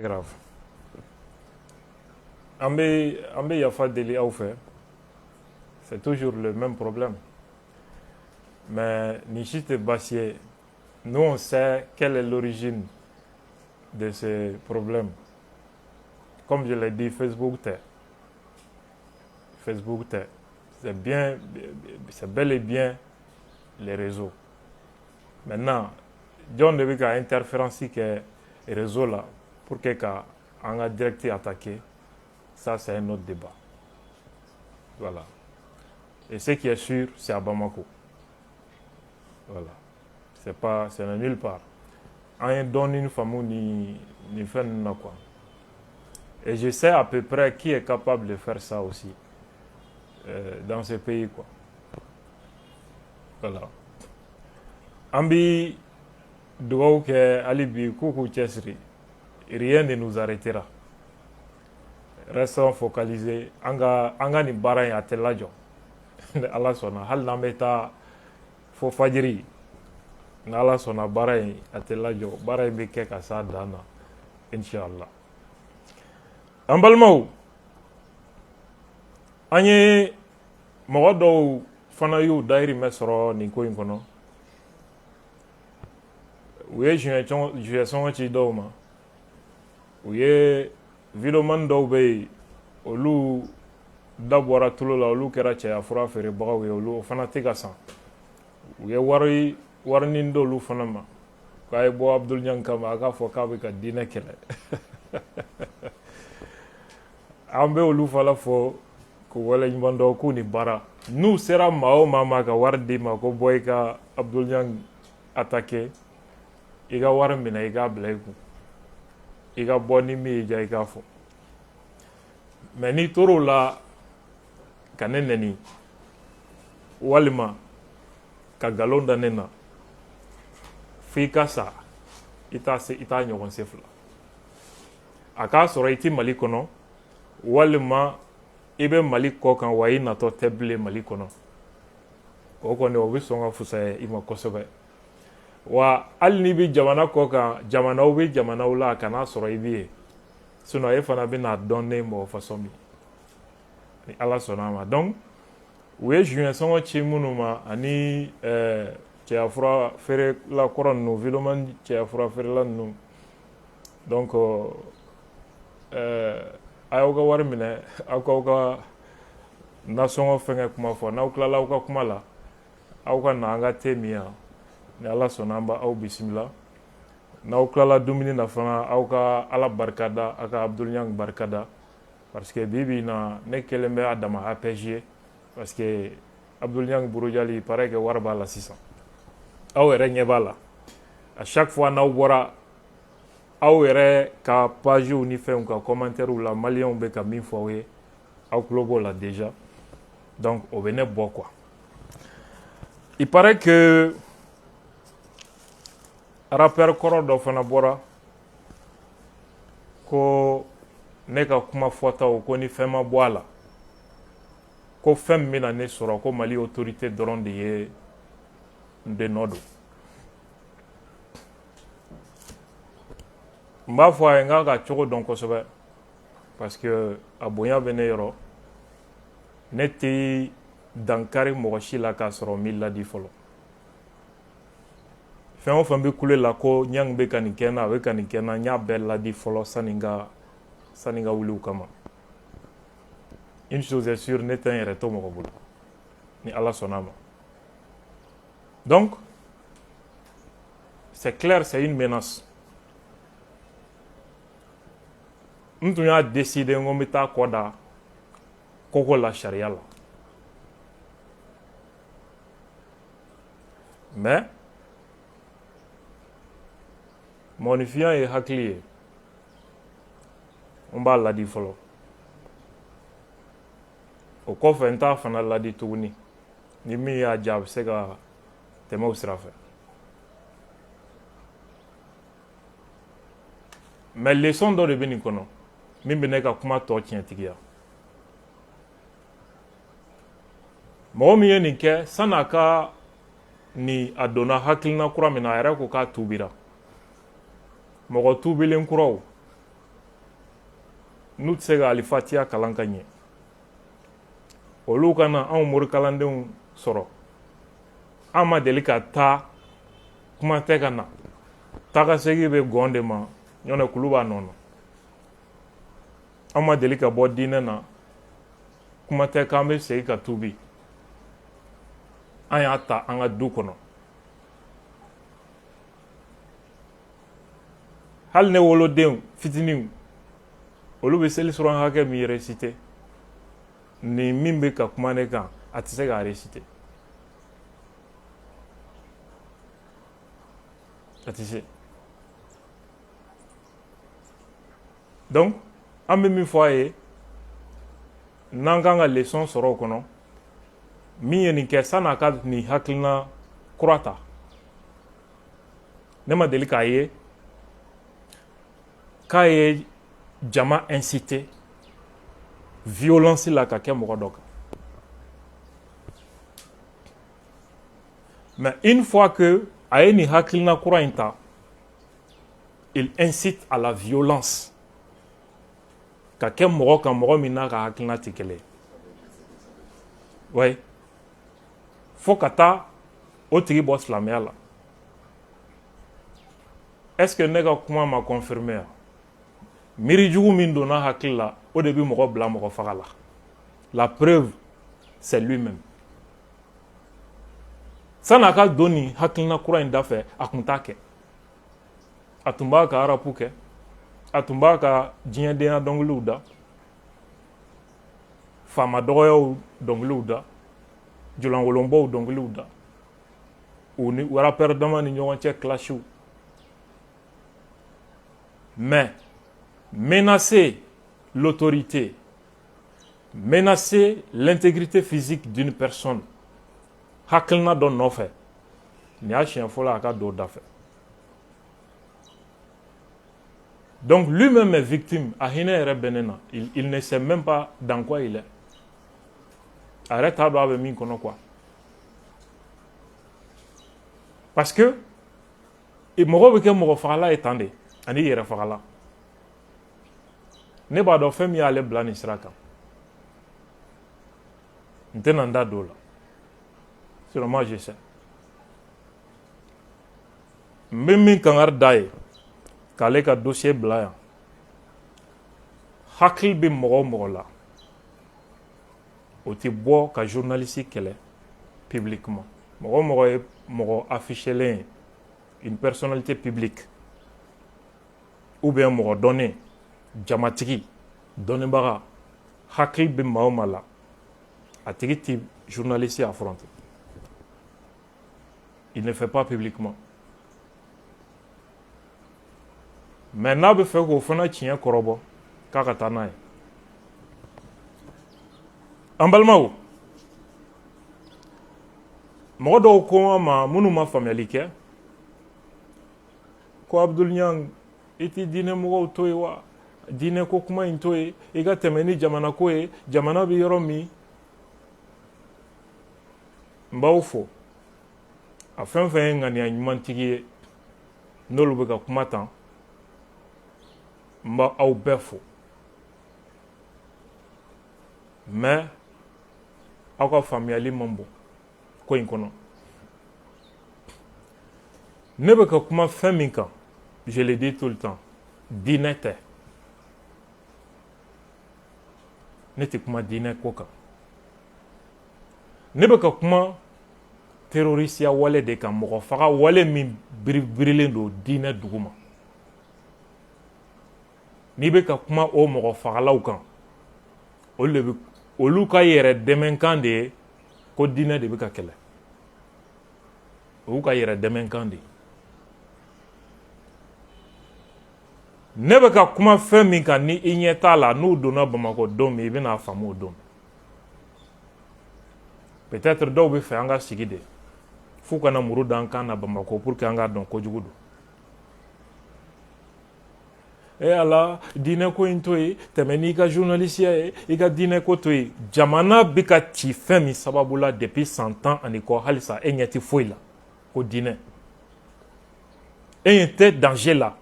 Très grave. Ambe Yafa Deli Aoufe, c'est toujours le même problème. Mais Nishite Bassier, nous on sait quelle est l'origine de ce problème. Comme je l'ai dit, Facebook t'est. Facebook t'est. C'est bel et bien les réseaux. Maintenant, John devait qu'à interférence que les réseaux là, pour que on a directement attaqué, ça c'est un autre débat. Voilà. Et ce qui est sûr, c'est à Bamako. Voilà. C'est nulle part. On donne une famille ni fait quoi. Et je sais à peu près qui est capable de faire ça aussi dans ce pays quoi. Voilà. Ambi doit que alibi coucou Chesri, rien ne nous arrêtera. Restons focalisés. Anga ni bara à telajo. Allah sona hal nameta fo fajiri. Allah sona bara à telajo. Bara be ke ka sa dana. Inshallah. Ambalmau. Anye mogodo fana yu dairi mesro ni ko inkono. Uye juye son ci dɔw ma u ye videoman dɔw bɛ yen olu dabɔra tulo la olu kɛra cɛya fura feerebagaw ye olu o fana tɛ ka san u ye warinin d'olu fana ma k'a ye bɔ Abdul Ɲang kama a k'a fɔ k'a bɛ ka diinɛ kɛlɛ an bɛ olu fana fɔ ko waleɲuman dɔn k'u ni baara n'u sera maa o maa ma ka wari di ma ko bɔ i ka Abdul Ɲang attaqué i ka wari minɛ i k'a bila i kun i ka bɔ ni min y'i diya i k'a fɔ mɛ n'i tor'o la ka ne nɛni walima ka nkalon da ne na f'i ka sa i t'a ɲɔgɔn se fila a k'a sɔrɔ i ti Mali kɔnɔ walima i bɛ Mali kɔ kan wa i natɔ tɛ bilen Mali kɔnɔ o kɔni o bɛ sɔn ka fusaya i ma kosɛbɛ wa hali n'i bɛ jamana kɔ kan jamanaw bɛ jamanaw la kan'a sɔrɔ i bɛ yen sinon e fana bɛna dɔn ne mɔgɔ façon min ni Ala sɔnna ma donc u ye juin sɔngɔ ci minnu ma ani cɛyafura feerela kɔrɔ ninnu videoman cɛyafura feerela ninnu donc a y'aw ka wari minɛ aw k'aw ka nasɔngɔ fɛngɛ kuma fɔ n'aw tilala aw ka kuma la aw ka na an ka te min yan ni Ala sɔnna an b'aw bisimila n'aw tilala dumuni na fana aw ka Ala barikada aw ka Abdul Ɲang barikada parce que bi in na ne kelen bɛ a dama APG parce que Abdul Ɲang Burujali il paraît que wari b'a la sisan aw yɛrɛ ɲɛ b'a la à chaque fois n'aw bɔra aw yɛrɛ ka pagew ni fɛnw ka commentaires la maliyɛnw bɛ ka min fɔ aw ye aw tulo b'o la déjà donc o bɛ ne bɔ quoi il paraît que rappeur kɔrɔ dɔ fana bɔra ko ne ka kuma fɔtaw ko ni fɛn ma bɔ a la ko fɛn min bɛna ne sɔrɔ ko Mali autorité dɔrɔn de ye n den nɔ don n b'a fɔ a ye n k'a ka cogo dɔn kosɛbɛ parce que a bonya bɛ ne yɔrɔ ne tɛ dankari mɔgɔ si la k'a sɔrɔ n b'i ladi fɔlɔ fɛn o fɛn bɛ kule la ko Ɲang bɛ ka nin kɛ n na a bɛ ka nin kɛ n na n y'a bɛɛ ladi fɔlɔ sani n ka wuli o kama une chose est sûre ne tɛ n yɛrɛ to mɔgɔ bolo ni Ala sɔnna ma donc c'est clair c'est une menace n tun y'a décidé n ko n bɛ taa kɔ da koko la sariya la mais mɔgɔninfinya ye hakili ye n b'a ladi fɔlɔ o kɔfɛ n t'a fana ladi tuguni ni min y'a diya a bɛ se ka tɛmɛ o sira fɛ mais leçon dɔ de bɛ nin kɔnɔ min bɛ ne ka kuma tɔ tiɲɛtigiya mɔgɔ min ye nin kɛ san'a ka ni a donna hakilina kura min na a yɛrɛ ko k'a tuubira mɔgɔ tuubilen kuraw n'u tɛ se ka alifatiya kalan ka ɲɛ olu ka na anw morikalandenw sɔrɔ an ma deli ka taa kuma tɛ ka na tagasegi bɛ gɔn de ma ɲɔnɛ kulu b'a nɔnɔ an ma deli ka bɔ diinɛ na kuma tɛ k'an bɛ segin ka tuubi an y'a ta an ka du kɔnɔ hali ne wolodenw fitininw olu bɛ seli surɔn hakɛ min récité ni min bɛ ka kuma ne kan a tɛ se k'a récité a tɛ se donc an bɛ min fɔ a ye n'an kan ka leçon sɔrɔ o kɔnɔ min ye nin kɛ san'a ka nin hakilina kura ta ne ma deli k'a ye k'a ye jama incité violence la ka kɛ mɔgɔ dɔ kan mais une fois que a ye nin hakilina kura in ta il incite à la violence ka kɛ mɔgɔ kan mɔgɔ min n'a ka hakilina tɛ kelen ouais fo ka taa o tigi bɔ silamɛya la est-ce que ne ka kuma ma confirmer ya miiri jugu min donna hakili la o de bɛ mɔgɔ bila mɔgɔ faga la la preuve c'est lui-même san'a ka don nin hakilina kura in da fɛ a tun t'a kɛ a tun b'a ka arapu kɛ a tun b'a ka diɲɛdenya dɔnkiliw da faama dɔgɔyaw dɔnkiliw da jɔlankolonbaw dɔnkiliw da u ni rapɛr dama ni ɲɔgɔn cɛ clashiw mais menacer l'autorité, menacer l'intégrité physique d'une personne hakilina dɔ nɔfɛ nin y'a siɲɛ fɔlɔ a ka don da fɛ donc lui-même est victime a hinɛ yɛrɛ bɛ ne na il ne sait même pas dans quoi il est a yɛrɛ t'a dɔn a bɛ min kɔnɔ quoi parce que mɔgɔ bɛ kɛ mɔgɔ fagala ye tan de ani yɛrɛ fagala ne b'a dɔn fɛn min y'ale bila nin sira kan n tɛna n da don o la sinon moi je sais n bɛ min kankari da ye k'ale ka dossier bila yan hakili bɛ mɔgɔ o mɔgɔ la o tɛ bɔ ka journaliste kɛlɛ publiquement mɔgɔ o mɔgɔ ye mɔgɔ affichelen ye une personnalité publique ou bien mɔgɔ dɔnnen jamatigi dɔnnibaga hakili bɛ maa o maa la a tigi tɛ journaliste affronter il ne fait pas publiquement mais n'a bɛ fɛ k'o fana tiɲɛ kɔrɔbɔ k'a ka taa n'a ye an balimaw mɔgɔ dɔw ko an ma minnu ma faamuyali kɛ ko Abdul Ɲang i tɛ diinɛ mɔgɔw to ye wa diinɛ ko kuma in to ye i ka tɛmɛ ni jamana ko ye jamana bɛ yɔrɔ min n b'aw fo a fɛn fɛn ye ŋaniya ɲumantigi ye n'olu bɛ ka kuma tan n b'aw bɛɛ fo mais aw ka faamuyali man bon ko in kɔnɔ ne bɛ ka kuma fɛn min kan je le dis tout le temps diinɛ tɛ ne tɛ kuma diinɛ ko kan ne bɛ ka kuma terrorisiya wale de kan mɔgɔ faga wale min birilen don diinɛ duguma n'i bɛ ka kuma o mɔgɔ fagalaw kan olu ka yɛrɛ dɛmɛkan de ye ko diinɛ de bɛ ka kɛlɛ olu ka yɛrɛ dɛmɛkan de ye ne bɛ ka kuma fɛn min kan ni i ɲɛ t'a la n'u donna Bamakɔ don min i bɛna faamu o don peut-être dɔw bɛ fɛ an ka sigi de f'u kana muru da an kan na Bamakɔ pour que an k'a dɔn kojugu don ala diinɛ ko in to ye tɛmɛ n'i ka journalisiya ye i ka diinɛ ko to ye jamana bɛ ka ci fɛn min sababu la depuis 100 ans ani kɔ halisa e ɲɛ tɛ foyi la ko diinɛ e ɲɛ tɛ danger la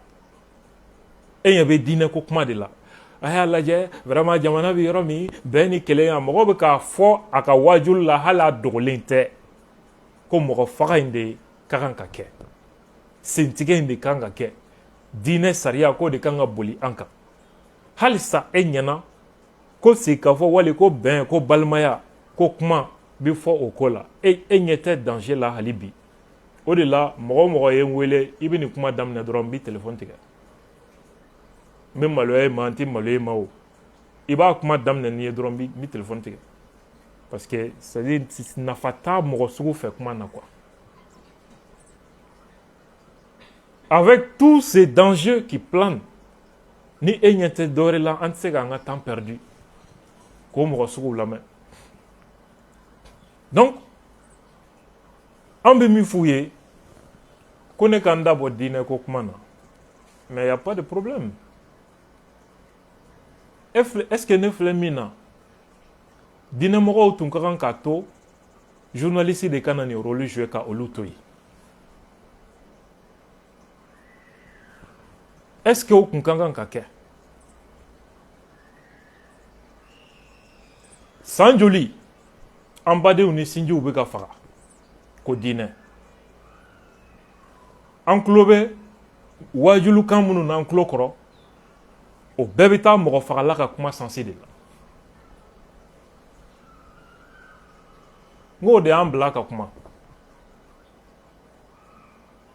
e ɲɛ bɛ diinɛ ko kuma de la a y'a lajɛ vraiment jamana bɛ yɔrɔ min bɛn ni kelenya mɔgɔ bɛ k'a fɔ a ka waajuli la hali a dogolen tɛ ko mɔgɔ faga in de ka kan ka kɛ sentigɛ in de kan ka kɛ diinɛ sariya k'o de kan ka boli an kan halisa e ɲɛna ko sigikafɔ wali ko bɛn ko balimaya ko kuma bɛ fɔ o ko la e ɲɛ tɛ danger la hali bi o de la mɔgɔ o mɔgɔ ye n wele i bɛ nin kuma daminɛ dɔrɔn n bɛ telefɔni tigɛ n bɛ maloya i ma n tɛ maloya i ma o i b'a kuma daminɛ n'i ye dɔrɔn n bɛ telefɔni tigɛ parce que c'est à dire nafa t'a mɔgɔ sugu fɛ kuma na quoi. Avec tous ces dangers qui planent ni e ɲɛ tɛ dɔwɛrɛ la an tɛ se k'an ka temps perdu k'o mɔgɔ suguw lamɛn donc an bɛ min f'u ye ko ne k'an da bɔ diinɛ ko kuma na mais y a pas de problème est-ce que ne filɛ min na diinɛmɔgɔw tun ka kan k'a to journaliste de ka na nin rôle jouer ka olu to yen est-ce que o tun ka kan ka kɛ san joli an badenw ni sinjiw bɛ ka faga ko diinɛ an tulo bɛ waajulukan minnu n'an tulo kɔrɔ o bɛɛ bɛ taa mɔgɔ fagala ka kuma sansi de la n k'o de y'an bila ka kuma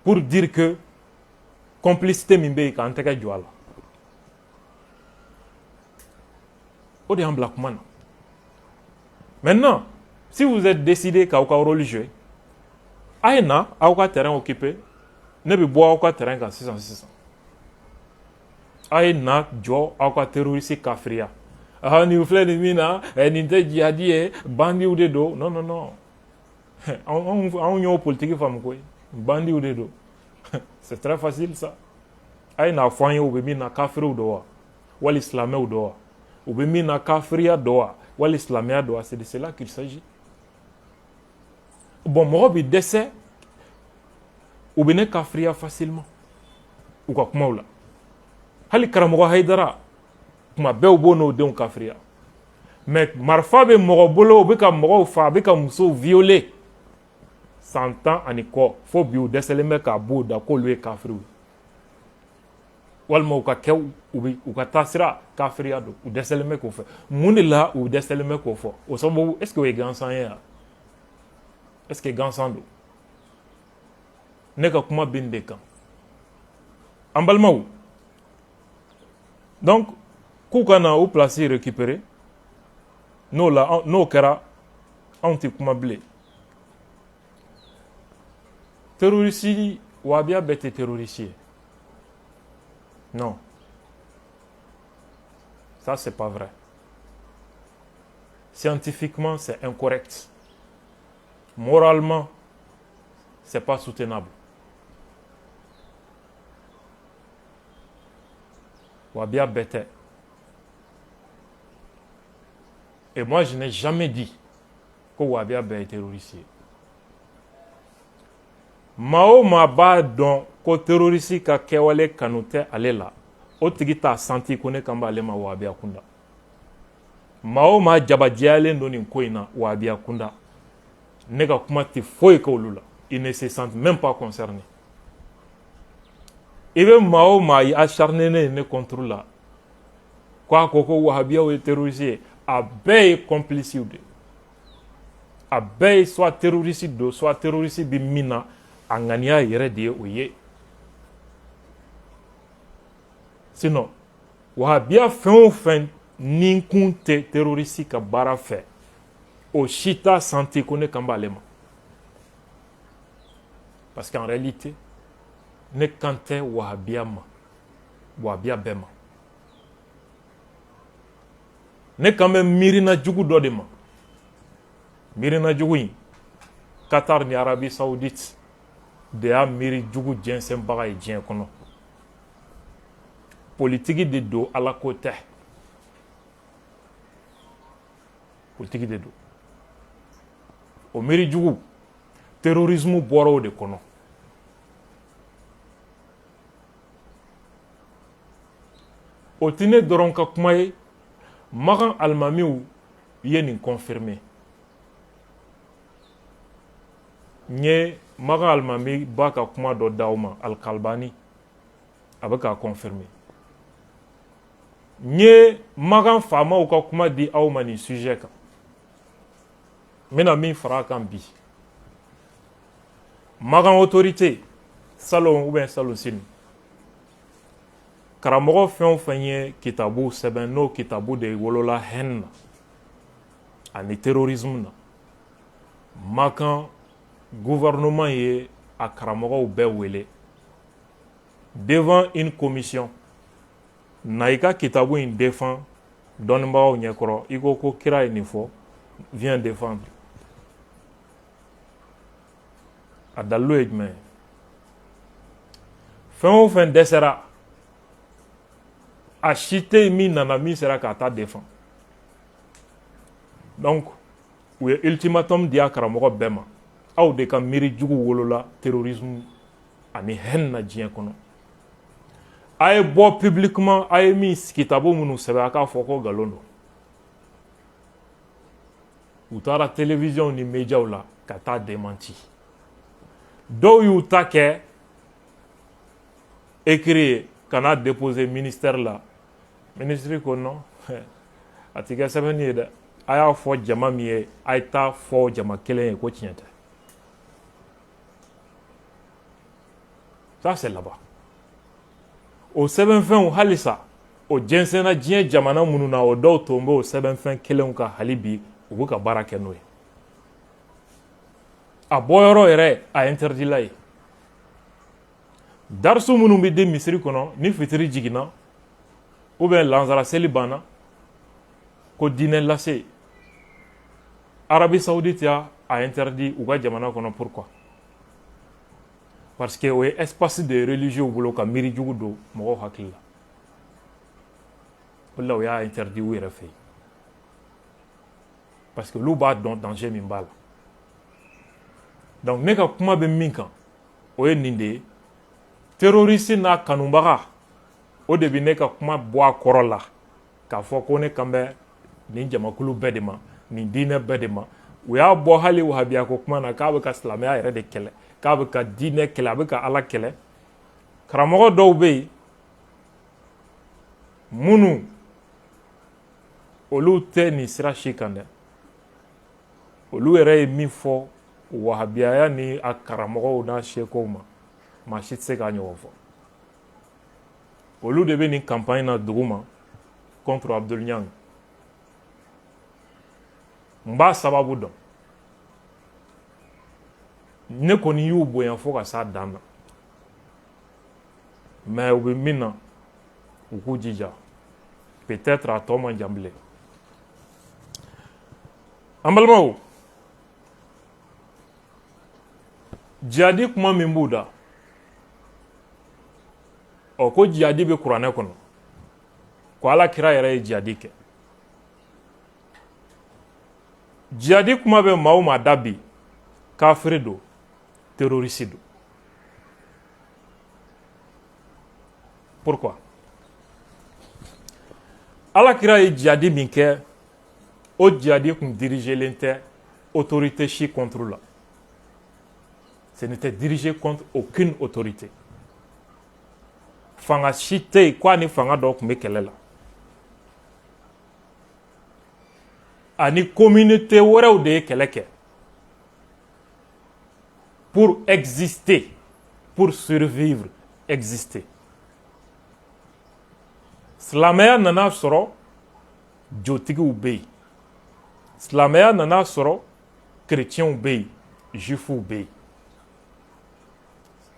pour dire que complicité min bɛ yen k'an tɛgɛ jɔ a la o de y'an bila kuma na maintenant si vous êtes décidé k'aw ka rôle jouer a ye na aw ka terrain occupé ne bɛ bɔ aw ka terrain kan sisan a ye na jɔ aw ka terroriste kafiriya nin filɛ nin min na nin tɛ jihadi ye bandiw de don non non non anw y'o politique faamu koyi bandiw de don c'est très facile ça a ye n'a fɔ an ye u bɛ min na kafiriw don wa wali silamɛw don wa u bɛ min na kafiriya don wa wali silamɛya don wa c'est de cela qu'il s'agit bon mɔgɔ bɛ dɛsɛ u bɛ ne kafiriya facilement u ka kumaw la hali karamɔgɔ hayidara kuma bɛɛ u b'o n'o denw kafiriya mais marifa bɛ mɔgɔ bolo u bɛ ka mɔgɔw faa a bɛ ka musow violer 100 ans ani kɔ fo bi u dɛsɛlen bɛ k'a b'u da k'olu ye kafiriw walima u ka kɛw u ka taasira kafiriya don u dɛsɛlen bɛ k'o fɛ mun de la u dɛsɛlen bɛ k'o fɔ o sababu est ce que o ye gansan ye wa est ce que gansan don ne ka kuma bɛ nin de kan an balimaw donc k'u ka na o place récupérer n'o kɛra anw tɛ kuma bilen terroriste wahabiya bɛɛ tɛ terroriste ye non ça c'est pas vrai scientifiquement c'est incorrect moralement c'est pas soutenable wahabiya bɛɛ tɛ et moi je n'ai jamais dit ko wahabiya bɛɛ ye terroriste ye maa o maa b'a dɔn ko terroriste ka kɛwale kanu tɛ ale la o tigi t'a santi ko ne kan b'ale ma wahabiya kunda maa o maa jabajɛyalen don nin ko in na wahabiya kunda ne ka kuma tɛ foyi k'olu la il ne se sent même pas concerné i bɛ maa o maa ye acharné ne contre la k'a ko wahabiyaw ye terroriste ye a bɛɛ ye complice de a bɛɛ ye soit terroriste don soit terroriste bɛ min na a ŋaniya yɛrɛ de ye o ye sinon wahabiya fɛn o fɛn ni kun tɛ terroriste ka baara fɛ o si t'a santi ko ne kan b'ale ma parce qu'en réalité ne kan tɛ wahabiya ma wahabiya bɛɛ ma ne kan bɛ miirina jugu dɔ de ma miirina jugu in Qatar ni Arabie Saoudite de y'a miiri jugu jɛnsɛnbaga ye diɲɛ kɔnɔ politiki de don ala ko tɛ politiki de don o miiri jugu terrorisme bɔra o de kɔnɔ o tɛ ne dɔrɔn ka kuma ye Magan alimamiw ye nin confirmer n ye Magan alimami ba ka kuma dɔ d'aw ma Al-Kalbani a bɛ k'a confirmer n ye Magan faamaw ka kuma di aw ma nin sujet kan n bɛna min fara a kan bi Magan autorité salon ou bien salon sini karamɔgɔ fɛn o fɛn ye kitabu sɛbɛn n'o kitabu de wolola haine na ani terrorisme na Makan gouvernement ye a karamɔgɔw bɛɛ wele devant une commission na i ka kitabu in défend dɔnnibagaw ɲɛkɔrɔ i ko ko kira ye nin fɔ viens défendre a dalilu ye jumɛn ye fɛn o fɛn dɛsɛra a si tɛ yen min nana min sera k'a ta défend donc u ye ultimatum di a karamɔgɔ bɛɛ ma aw de ka miiri jugu wolola terrorisme ani haine na diɲɛ kɔnɔ a ye bɔ publiquement a ye min kitabu minnu sɛbɛn a k'a fɔ ko nkalon don u taara télévision ni médiaw la ka taa démenti dɔw y'u ta kɛ écrit ka n'a déposer ministère la ministre ko non a tɛ kɛ sɛbɛnni ye dɛ a y'a fɔ jama min ye a ye taa fɔ jama kelen ye ko tiɲɛ tɛ ça c'est là-bas o sɛbɛnfɛnw halisa o jɛnsɛnna diɲɛ jamana minnu na o dɔw tun bɛ o sɛbɛnfɛn kelenw ka hali bi u bɛ ka baara kɛ n'o ye a bɔyɔrɔ yɛrɛ a interdit la ye darisu minnu bɛ di misiri kɔnɔ ni fitiri jiginna ou bien lansara seli banna ko diinɛ lase Arabie Saoudite y'a interdit u ka jamana kɔnɔ pourquoi parce que o ye espace de religieux bolo ka miiri jugu don mɔgɔw hakili la o la o y'a interdit u yɛrɛ fɛ yen parce que olu b'a dɔn danger min b'a la donc ne ka kuma bɛ min kan o ye nin de ye terroriste n'a kanubaga o de bɛ ne ka kuma bɔ a kɔrɔ la k'a fɔ ko ne kan bɛ nin jamakulu bɛɛ de ma nin diinɛ bɛɛ de ma u y'a bɔ hali wahabiya ko kuma na k'a bɛ ka silamɛya yɛrɛ de kɛlɛ k'a bɛ ka diinɛ kɛlɛ a bɛ ka ala kɛlɛ karamɔgɔ dɔw bɛ yen minnu olu tɛ nin sira si kan dɛ olu yɛrɛ ye min fɔ wahabiyaya ni a karamɔgɔw n'a sɛkow ma maa si tɛ se k'a ɲɔgɔn fɔ olu de bɛ nin campagne na dugu ma contre Abdul Niang n b'a sababu dɔn ne kɔni y'u bonya fo ka s'a dan na mais u bɛ min na u k'u jija peut-être a tɔ man jan bilen an balimaw jihadi kuma min b'u da ɔ ko jihadi bɛ kuranɛ kɔnɔ ko ala kira yɛrɛ ye jihadi kɛ jihadi kuma bɛ maa o maa da bi kafiri don terroriste don pourquoi ala kira ye jihadi min kɛ o jihadi kun dirigelen tɛ autorité si contre la ce n'était dirigé contre aucune autorité fanga si tɛ yen ko a ni fanga dɔ tun bɛ kɛlɛ la ani communauté wɛrɛw de ye kɛlɛ kɛ pour exister pour survivre exister silamɛya nana sɔrɔ jotigiw bɛ yen silamɛya nana sɔrɔ chrétienw bɛ yen juifs bɛ yen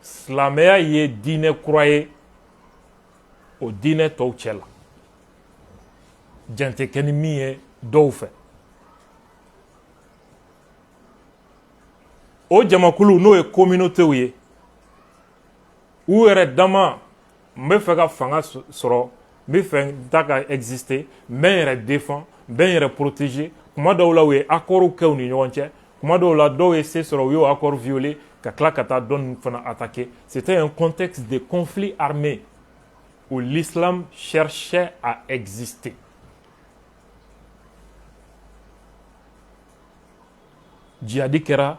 silamɛya ye diinɛ kura ye o diinɛ tɔw cɛ la jan tɛ kɛ ni min ye dɔw fɛ o jamakulu n'o ye communautéw ye u yɛrɛ dama n bɛ fɛ ka fanga sɔrɔ n bɛ fɛ n ta ka exister n bɛ n yɛrɛ défend n bɛ n yɛrɛ protéger kuma dɔw la u ye accords kɛ u ni ɲɔgɔn cɛ kuma dɔw la dɔw ye se sɔrɔ u y'o accord violer ka tila ka taa dɔ ninnu fana attaquer c'était un contexte de conflit armé où l'islam cherchait à exister. Djihadi kira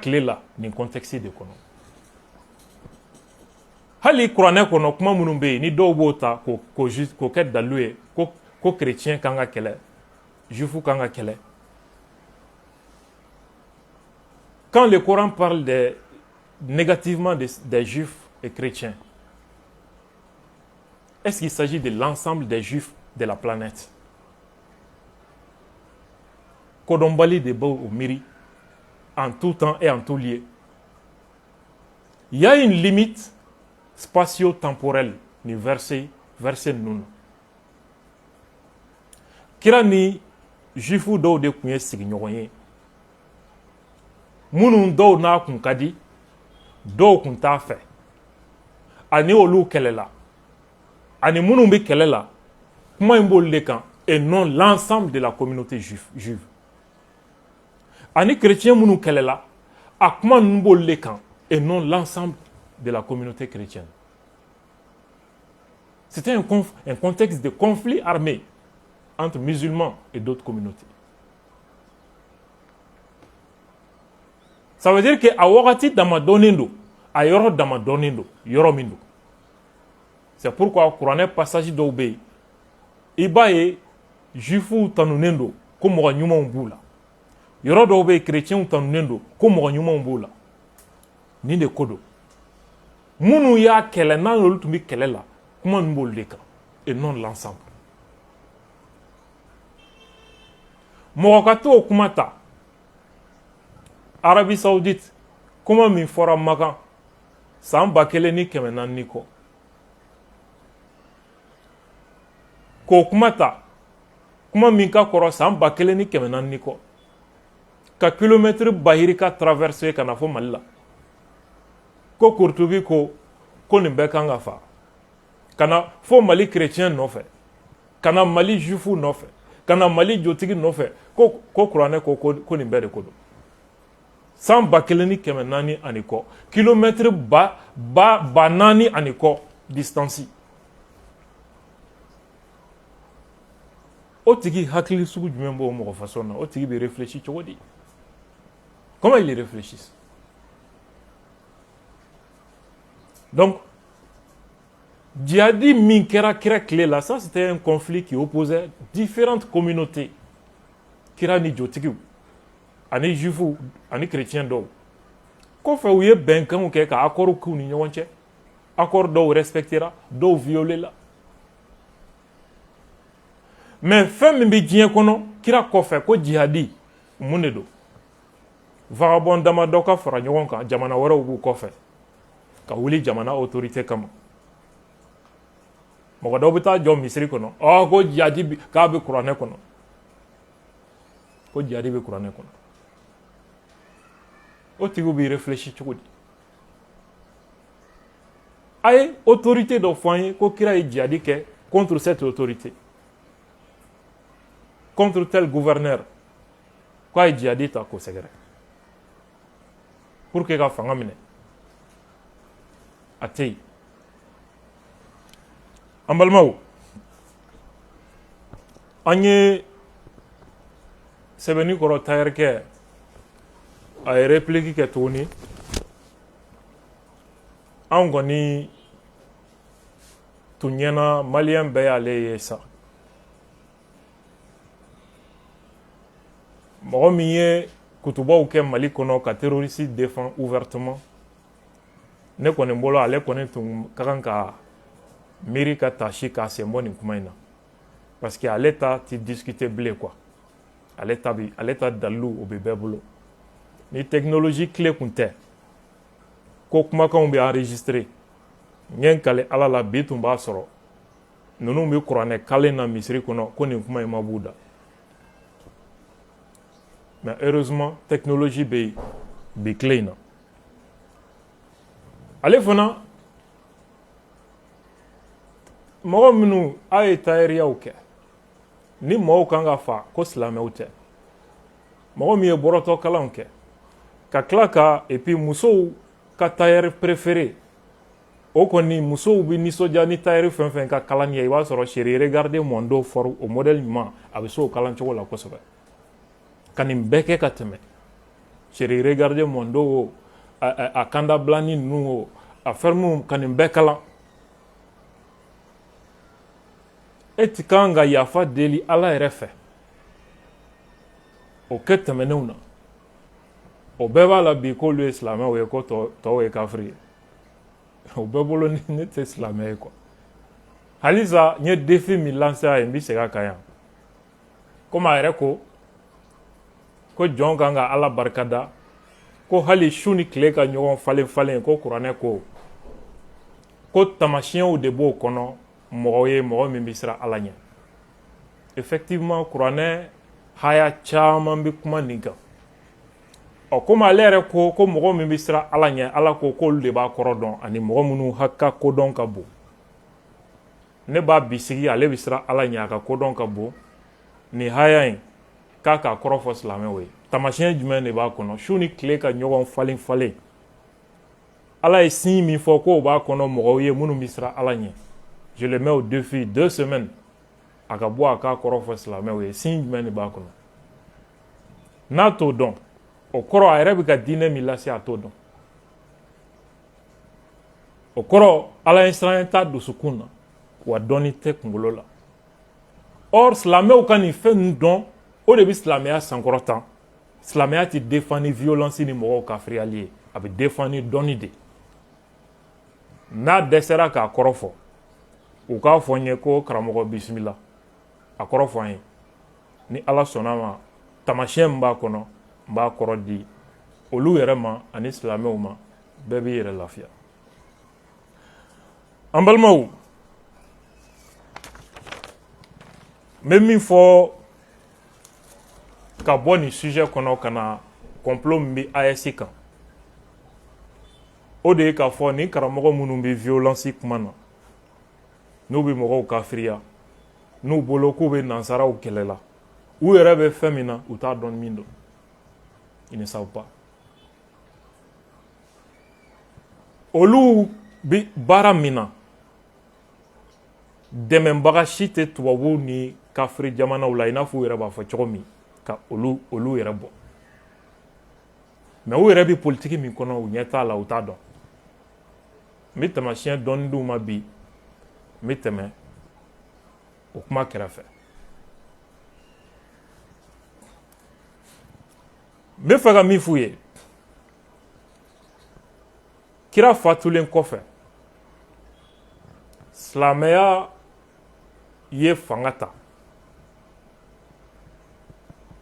clé la nin contexte de kono. Hali kuranɛ kono kuma minnu bɛ yen ni dɔw b'o ta k'o kɛ dalu ye ko chrétien kan ka kɛlɛ juif kan ka kɛlɛ. Quand le Coran parle négativement des juifs et chrétiens, est-ce qu'il s'agit de l'ensemble des juifs de la planète? Kodombali de Bao au Miri, en tout temps et en tout lieu. Il y a une limite spatio-temporelle ni verset nous. Kira ni juifu dɔw de kun ye sigiɲɔgɔn ye. Minnu dɔw n'a kun ka di, dɔw kun t'a fɛ. Ani olu kɛlɛla. Ani minnu bɛ kɛlɛ la, kuma in b'olu de kan et non l'ensemble de la communauté juive. Ani chrétien minnu kɛlɛla, a kuma ninnu b'olu de kan et non l'ensemble de la communauté chrétienne. C'était un contexte de conflit armé entre musulmans et d'autres communautés. Ça veut dire que a wagati dama dɔnnen don, a yɔrɔ dama dɔnnen don, yɔrɔ min don. C'est pourquoi kuranɛ passage dɔw bɛ yen, i b'a ye juifuw tanunen don ko mɔgɔ ɲumanw b'u la. Yɔrɔ dɔw bɛ yen chrétienw tanunen don ko mɔgɔ ɲumanw b'u la. Nin de ko don. Minnu y'a kɛlɛ n'olu tun bɛ kɛlɛ la, kuma ninnu b'olu de kan et non l'ensemble. Mɔgɔ ka t'o kuma ta. Arabie Saoudite, kuma min fɔra Makan san 1400 kɔ. K'o kuma ta, kuma min ka kɔrɔ san 1400 kɔ. Ka kilomètre bahiri ka traverser ka na fɔ Mali la. Ko Kurtubi ko nin bɛɛ kan ka fa. Ka na fɔ Mali chrétien nɔfɛ. Ka na Mali juifu nɔfɛ. Ka na Mali jotigi nɔfɛ. Ko kuranɛ ko nin bɛɛ de ko don. 1400 ani kɔ. Kilomètre ba 4 ani kɔ distance. O tigi hakili sugu jumɛn b'o mɔgɔ façon na? O tigi bɛ réfléchir cogo di? Comment ils réfléchissent? Donc, djihadi min kɛra kira clé là, ça c'était un conflit qui opposait différentes communautés. Kira ni jotigiw, ani juifu, ani chrétien dɔw. Kɔfɛ u ye bɛnkanw kɛ ka accord k'u ni ɲɔgɔn cɛ. Accord dɔw respectera, dɔw violé la. Mais fɛn min bɛ diɲɛ kɔnɔ, kira kɔfɛ ko djihadi, mun de don? Vagabond dama dɔ ka fara ɲɔgɔn kan, jamana wɛrɛw b'u kɔfɛ. Ka wuli jamana autorité kama. Mɔgɔ dɔw bɛ taa jɔ Misiri kɔnɔ. Ko djihadi k'a bɛ kuranɛ kɔnɔ. Ko djihadi bɛ kuranɛ kɔnɔ. O tigiw bɛ réfléchir cogo di? A ye autorité dɔ fɔ an ye ko kira ye djihadi kɛ contre cette autorité. Contre tel gouverneur. K'a ye djihadi ta k'o sɛgɛrɛ. Pour que ka fanga minɛ. A tɛ yen. An balimaw, an ye sɛbɛnni kɔrɔ tayɛrikɛ a ye réplique kɛ tuguni. An kɔni tun ɲɛna maliyɛn bɛɛ y'ale ye sa. Mɔgɔ min ye kutubaw kɛ Mali kɔnɔ ka terroriste défend ouvertement, ne kɔni bolo ale kɔni tun ka kan ka miiri ka tasi k'a sen bɔ nin kuma in na. Parce que ale ta ti discuter bilen quoi. Ale ta dalilu o bɛ bɛɛ bolo. Ni technologie clé kun tɛ, ko kumakanw bɛ enregistrer, n ye n kale Ala la bi tun b'a sɔrɔ ninnu bɛ kuranɛ kalen na Misiri kɔnɔ ko nin kuma in ma b'u da. Mais heureusement, technologie bɛ bi clé in na. Ale fana, mɔgɔ minnu a ye tailleriyaw kɛ, ni mɔgɔw kan ka fa ko silamɛw tɛ. Mɔgɔ min ye bɔrɔtɔkalanw kɛ, ka tila ka et puis musow ka tailleur préféré o kɔni musow bɛ nisɔndiya ni tailleur fɛn fɛn ka kalan ye i b'a sɔrɔ chérie regardez mon dos fort o modèle ɲuman a bɛ se o kalan cogo la kosɛbɛ ka nin bɛɛ kɛ ka tɛmɛ chérie regardez mon dos a kanda bilani ninnu o a ferme ka nin bɛɛ kalan e ti kan ka yafa deli ala yɛrɛ fɛ o kɛ tɛmɛnenw na o bɛɛ b'a la bi k'olu ye silamɛw ye ko tɔw ye kafiri ye o bɛɛ bolo ne tɛ silamɛ ye quoi halisa n ye défi min lancé a ye n bɛ segin a kan yan komi a yɛrɛ ko jɔn kan ka ala barikada ko hali su ni tile ka ɲɔgɔn falen falen ko kuranɛ ko tamasiyɛnw de b'o kɔnɔ mɔgɔ ye mɔgɔ min bɛ siran ala ɲɛ effectivement kuranɛ haya caman bɛ kuma nin kan komi ale yɛrɛ ko mɔgɔ min bɛ siran ala ɲɛ ala ko k'olu de b'a kɔrɔ dɔn ani mɔgɔ minnu ka kodɔn ka bon ne b'a bisigi ale bɛ siran ala ɲɛ a ka kodɔn ka bon nin haya in k'a k'a kɔrɔ fɔ silamɛw ye tamasiyɛn jumɛn de b'a kɔnɔ su ni tile ka ɲɔgɔn falen falen ala ye signe min fɔ k'o b'a kɔnɔ mɔgɔw ye minnu bɛ siran ala ɲɛ je le mets au défi 2 semaines a ka bɔ a k'a kɔrɔ fɔ silamɛw ye signe jumɛn de b'a kɔnɔ n'a t'o dɔn o kɔrɔ a yɛrɛ bɛ ka diinɛ min lase a t'o dɔn o kɔrɔ ala ye siran t'a dusukun na wa dɔnni tɛ kunkolo la or silamɛw ka nin fɛn ninnu dɔn o de bɛ silamɛya sankɔrɔta silamɛya tɛ défend ni violence ni mɔgɔw kafiriyali ye a bɛ défend ni dɔnni de n'a dɛsɛra k'a kɔrɔ fɔ u k'a fɔ n ye ko karamɔgɔ bisimila a kɔrɔ fɔ an ye ni ala sɔnna ma tamasiyɛn min b'a kɔnɔ n b'a kɔrɔ di olu yɛrɛ ma ani silamɛw ma bɛɛ b'i yɛrɛ lafiya an balimaw n bɛ min fɔ ka bɔ nin sujet kɔnɔ ka na complot min bɛ AES kan o de ye k'a fɔ nin karamɔgɔ minnu bɛ violence kuma na n'u bɛ mɔgɔw kafiriya n'u bolo k'u bɛ nansaraw kɛlɛ la u yɛrɛ bɛ fɛn min na u t'a dɔn min don ils ne savent pas olu bɛ baara min na dɛmɛbaga si tɛ tubabuw ni kafiri jamanaw la i n'a fɔ u yɛrɛ b'a fɔ cogo min ka olu yɛrɛ bɔ mais u yɛrɛ bɛ politiki min kɔnɔ u ɲɛ t'a la u t'a dɔn n bɛ tamasiyɛn dɔɔni d'u ma bi n bɛ tɛmɛ o kuma kɛrɛfɛ n bɛ fɛ ka min f'u ye kira fatulen kɔfɛ silamɛya ye fanga ta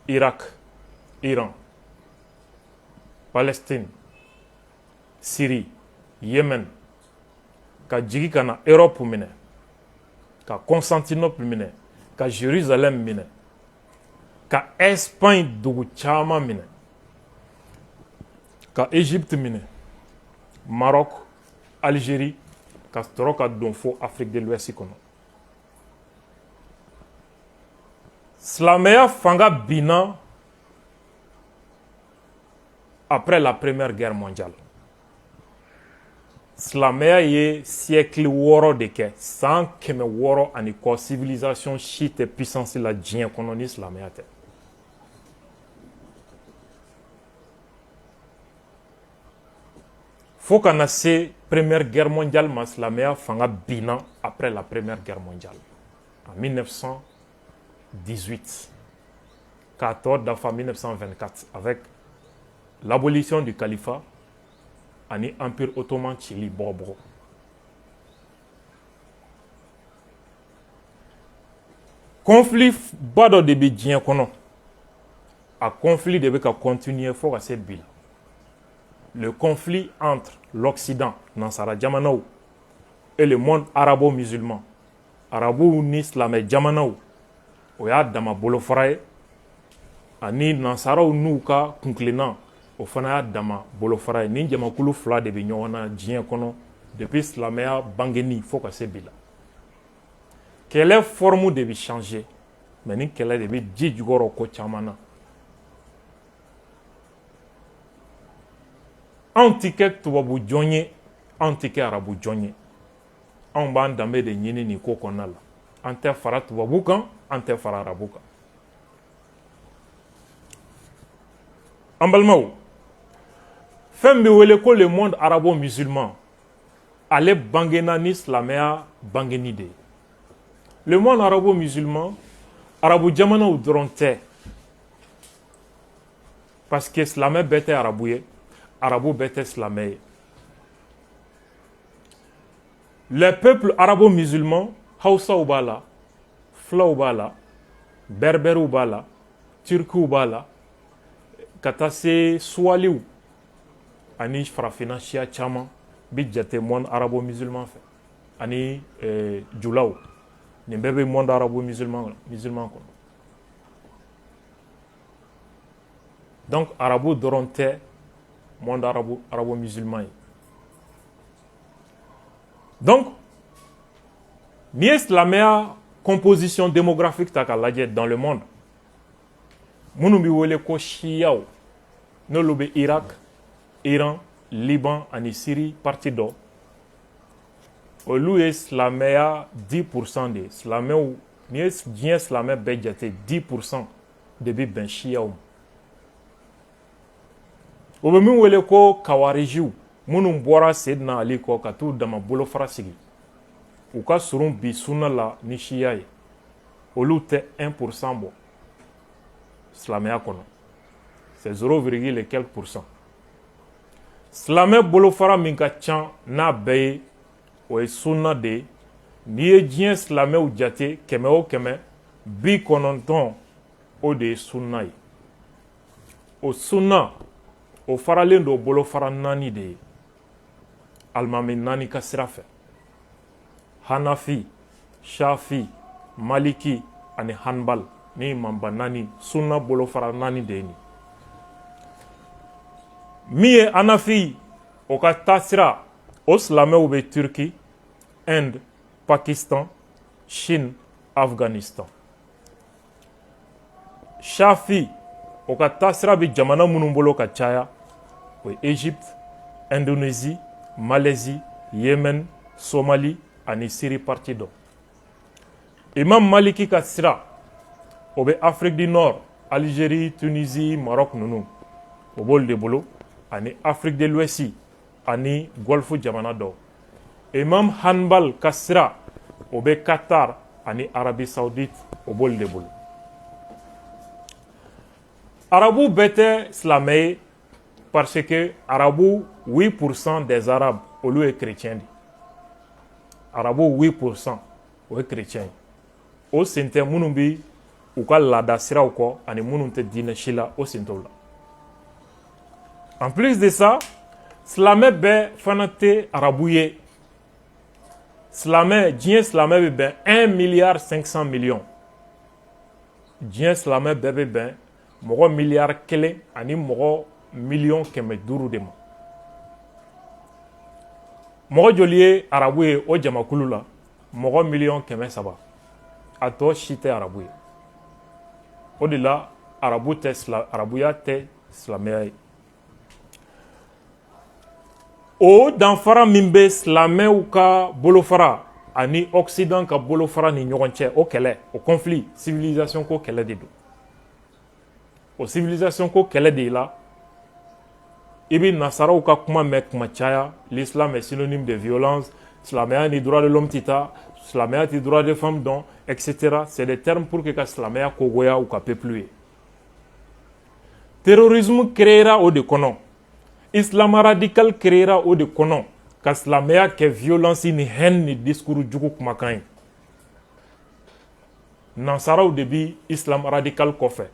Irak, Iran, Palestine, Syrie, Yemen, ka jigi ka na Europe minɛ ka Constantinople minɛ ka Jérusalem minɛ ka Espagne dugu caman minɛ ka Égypte minɛ Maroc, Algérie ka sɔrɔ ka don fo Afrique de l'Ouest kɔnɔ silamɛya fanga binna après la première guerre mondiale silamɛya ye siècle 6 de kɛ san 600 ani kɔ civilisation si tɛ puissance la diɲɛ kɔnɔ ni silamɛya tɛ fo kana se première guerre mondiale ma silamɛya fanga binna après la première guerre mondiale en 1918 k'a tɔ dafa 1924 avec l'abolition du califat ani empire ottoman cili bɔgɔbɔgɔ conflit ba dɔ de bɛ diɲɛ kɔnɔ a conflit de bɛ ka continuer fo ka se bi la le conflit entre l'Occident nansara jamanaw et le monde arabo-musulman arabuw ni silamɛ jamanaw o y'a dama bolofara ye ani nansaraw n'u ka kunkilenna o fana y'a dama bolofara ye nin jamakulu fila de bɛ ɲɔgɔn na diɲɛ kɔnɔ depuis silamɛya bangeni fo ka se bi la kɛlɛ forme de bɛ changer mais ni kɛlɛ de bɛ ji jukɔrɔ ko caman na anw ti kɛ tubabu jɔn ye anw ti kɛ arabu jɔn ye anw b'an danbe de ɲini nin ko kɔnɔna la an tɛ fara tubabu kan an tɛ fara arabu kan. An balimaw, fɛn bɛ wele ko le monde arabo-musulman ale bangena ni silamɛya bangeni de ye. Le monde arabo-musulman arabu jamanaw dɔrɔn tɛ, parce que silamɛ bɛɛ tɛ arabu ye, arabu bɛɛ tɛ silamɛ ye. Les peuples arabo-musulmans, Hausaw b'a la, Fulaw b'a la, Berberiw b'a la, Turkiw b'a la, ka taa se Suwaliw ani farafinna siya caman bi jate monde arabo-musulman fɛ ani Julaw, nin bɛɛ bɛ monde arabo-musulman kɔnɔ. Donc arabu dɔrɔn tɛ monde arabo-musulman ye. Donc n'i ye silamɛya composition démographique ta k'a lajɛ dans le monde, minnu bɛ wele ko siyaw n'olu bɛ Irak, Iran, Liban ani Syrie parti dɔ, olu ye silamɛya 10% de ye. Silamɛw, n'i ye diɲɛ silamɛ bɛɛ jate 10% de bɛ bɛn siyaw ma. O bɛ min wele ko kawarijiw, minnu bɔra Seydina Ali kɔ ka t'u dama bolofara sigi, u ka surun bi sunna la ni siya ye, olu tɛ 1% bɔ silamɛya kɔnɔ, c'est 0, et quelques pourcents. Silamɛ bolofara min ka ca n'a bɛɛ ye, o ye sunna de ye. N'i ye diɲɛ silamɛw jate 100 o 100, 90 o de ye sunna ye. O sunna o faralen do bolofara 4 de ye, alimami 4 ka sira fɛ: Hanafi, Shafi, Maliki ani Hanbal. Ni imamba 4 sunna bolofara 4 de ye nin. Min ye Hanafi, o ka taasira, o silamɛw bɛ Turki, Inde, Pakistan, Chine, Afghanistan. Shafi, o ka taasira bɛ jamana minnu bolo ka caya, o ye Égypte, Indonésie, Malaisie, Yémen, Somalie ani Syrie parti dɔ. Imam Maliki ka sira, o bɛ Afrique du Nord, Algérie, Tunisie, Maroc ninnu, o b'olu de bolo, ani Afrique de l'Ouest ani Golfe jamana dɔ. Imam Hanbal ka sira, o bɛ Qatar ani Arabie Saoudite, o b'olu de bolo. Arabu bɛɛ tɛ silamɛ ye parce que arabu 8% des arabes olu ye chrétien de. Arabu 8% o ye chrétien ye. O sen tɛ minnu bi u ka laada siraw kɔ ani minnu tɛ diinɛ si la, o sen t'o la. En plus de ça, silamɛ bɛɛ fana tɛ arabu ye. Silamɛ, diɲɛ silamɛ bɛ bɛn 1,5 milliard. Diɲɛ silamɛ bɛɛ bɛ bɛn mɔgɔ miliyari 1 ani mɔgɔ 500,000 de ma. Mɔgɔ joli ye arabu ye o jamakulu la? Mɔgɔ 300,000. A tɔ si tɛ arabu ye. O de la arabuya tɛ silamɛya ye. O danfara min bɛ silamɛw ka bolofara ani Occident ka bolofara ni ɲɔgɔn cɛ, o kɛlɛ, o conflit, civilisation ko kɛlɛ de don. O civilisation ko kɛlɛ de la, i bɛ nasaraw ka kuma mɛn kuma caya, l'islam est synonyme de violence, silamɛya ni droit de l'homme tɛ taa, silamɛya tɛ droit de femme dɔn, etc. C'est des termes pour que ka silamɛya kogoya u ka peuple ye. Terrorisme créera o de kɔnɔ, islam radical créera o de kɔnɔ, ka silamɛya kɛ violence ni haine ni discours jugu kumakan ye. Nasaraw de bi islam radical kɔfɛ.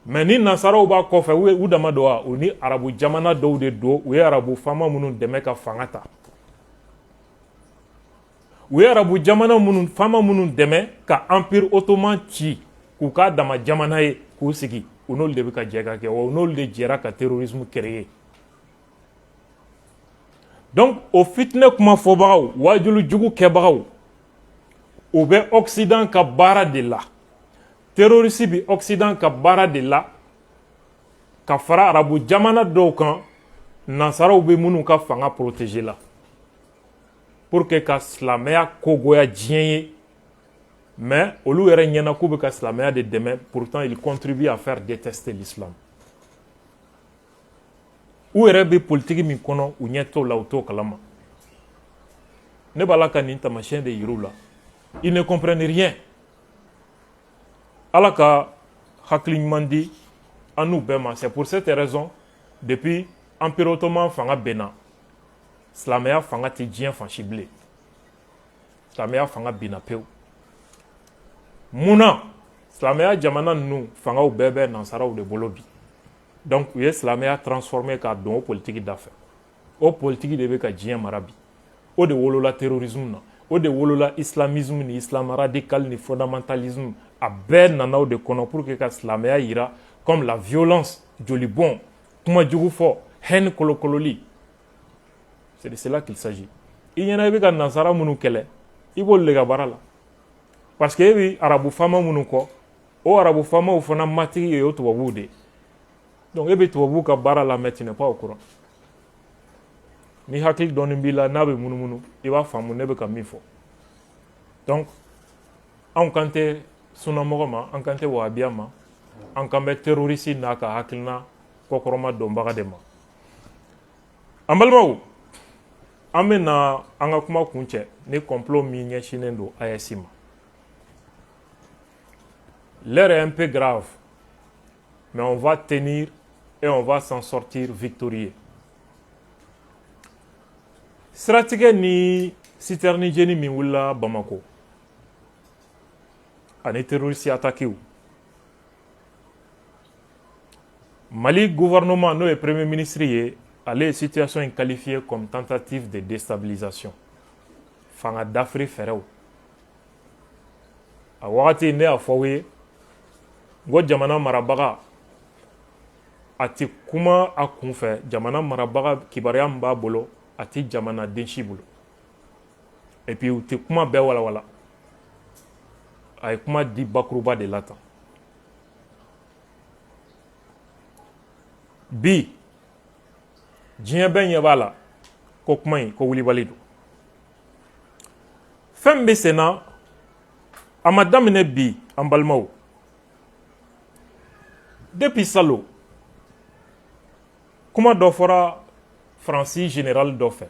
Mais ni nasaraw b'a kɔfɛ u dama dɔ wa, u ni arabu jamana dɔw de don, u ye arabu faama minnu dɛmɛ ka fanga ta. U ye arabu jamana minnu faama minnu dɛmɛ ka empire ottoman ci k'u k'a dama jamana ye k'u sigi, u n'olu de bɛ ka jɛ ka kɛ, wa u n'olu de jɛra ka terrorisme créer. Donc o fitinɛ kuma fɔbagaw, wajulu jugu kɛbagaw, u bɛ Occident ka baara de la. Terroriste bi Occident ka baara de la ka fara arabu jamana dɔw kan, nasaraw bɛ minnu ka fanga protéger la. pour que ka silamɛya kogoya diɲɛ ye mais olu yɛrɛ ɲɛna k'u bɛ ka silamɛya de dɛmɛ pourtant ils contribuent à faire détester l'islam u yɛrɛ bɛ politiki min kɔnɔ u ɲɛ t'o la u t'o kalama ne b'a la ka nin taamasiyɛn de yir'u la ils ne comprennent rien ala ka hakili ɲuman di an n'u bɛɛ ma c'est pour cette raison depuis empire ottoman fanga benna silamɛya fanga tɛ diɲɛ fan si bilen silamɛya fanga binna pewu mun na silamɛya jamana ninnu fangaw bɛɛ bɛ nansaraw de bolo bi donc u ye silamɛya transformé k'a don o politiki da fɛ o politiki de bɛ ka diɲɛ mara bi o de wolola terrorisme na o de wolola islamisme ni islam radical ni fondamentalisme a bɛɛ nana o de kɔnɔ pour que ka silamɛya yira comme la violence joli bɔn kuma jugu fɔ haine kolokololi c'est de cela qu'il s'agit i ɲɛna i bɛ ka nansara minnu kɛlɛ i b'olu de ka baara la parce que e bɛ arabu faama minnu kɔ o arabu faamaw fana matigi ye o tubabuw de donc e bɛ tubabuw ka baara la mais tu n'es pas au courant ni hakili dɔɔni b'i la n'a bɛ munumunu i b'a faamu ne bɛ ka min fɔ donc anw kan tɛ sunnamɔgɔ ma an kan tɛ wahabiya ma an kan bɛ terroriste n'a ka hakilina kɔkɔrɔma dɔnbaga de ma an balimaw an bɛ na an ka kuma kun cɛ ni complot min ɲɛsinnen don AES ma l'heure est un peu grave mais on va tenir et on va s'en sortir victorieux siratigɛ ni citerne jeni min wulila Bamako ani terroriste attaqué Mali gouvernement n'o ye premier ministre ye ale ye situation in qualifiée comme tentative de déstabilisation fanga dafiri fɛrɛw a wagati ne y'a fɔ aw ye n ko jamana marabaga a ti kuma a kunfɛ jamana marabaga kibaruya min b'a bolo a ti jamana den si bolo et puis u ti kuma bɛɛ walawala a ye kuma di bakuruba de la tan bi diɲɛ bɛɛ ɲɛ b'a la ko kuma in ko wulibali don fɛn bɛ sen na a ma daminɛ bi an balimaw depuis salon kuma dɔ fɔra Faransi général dɔ fɛ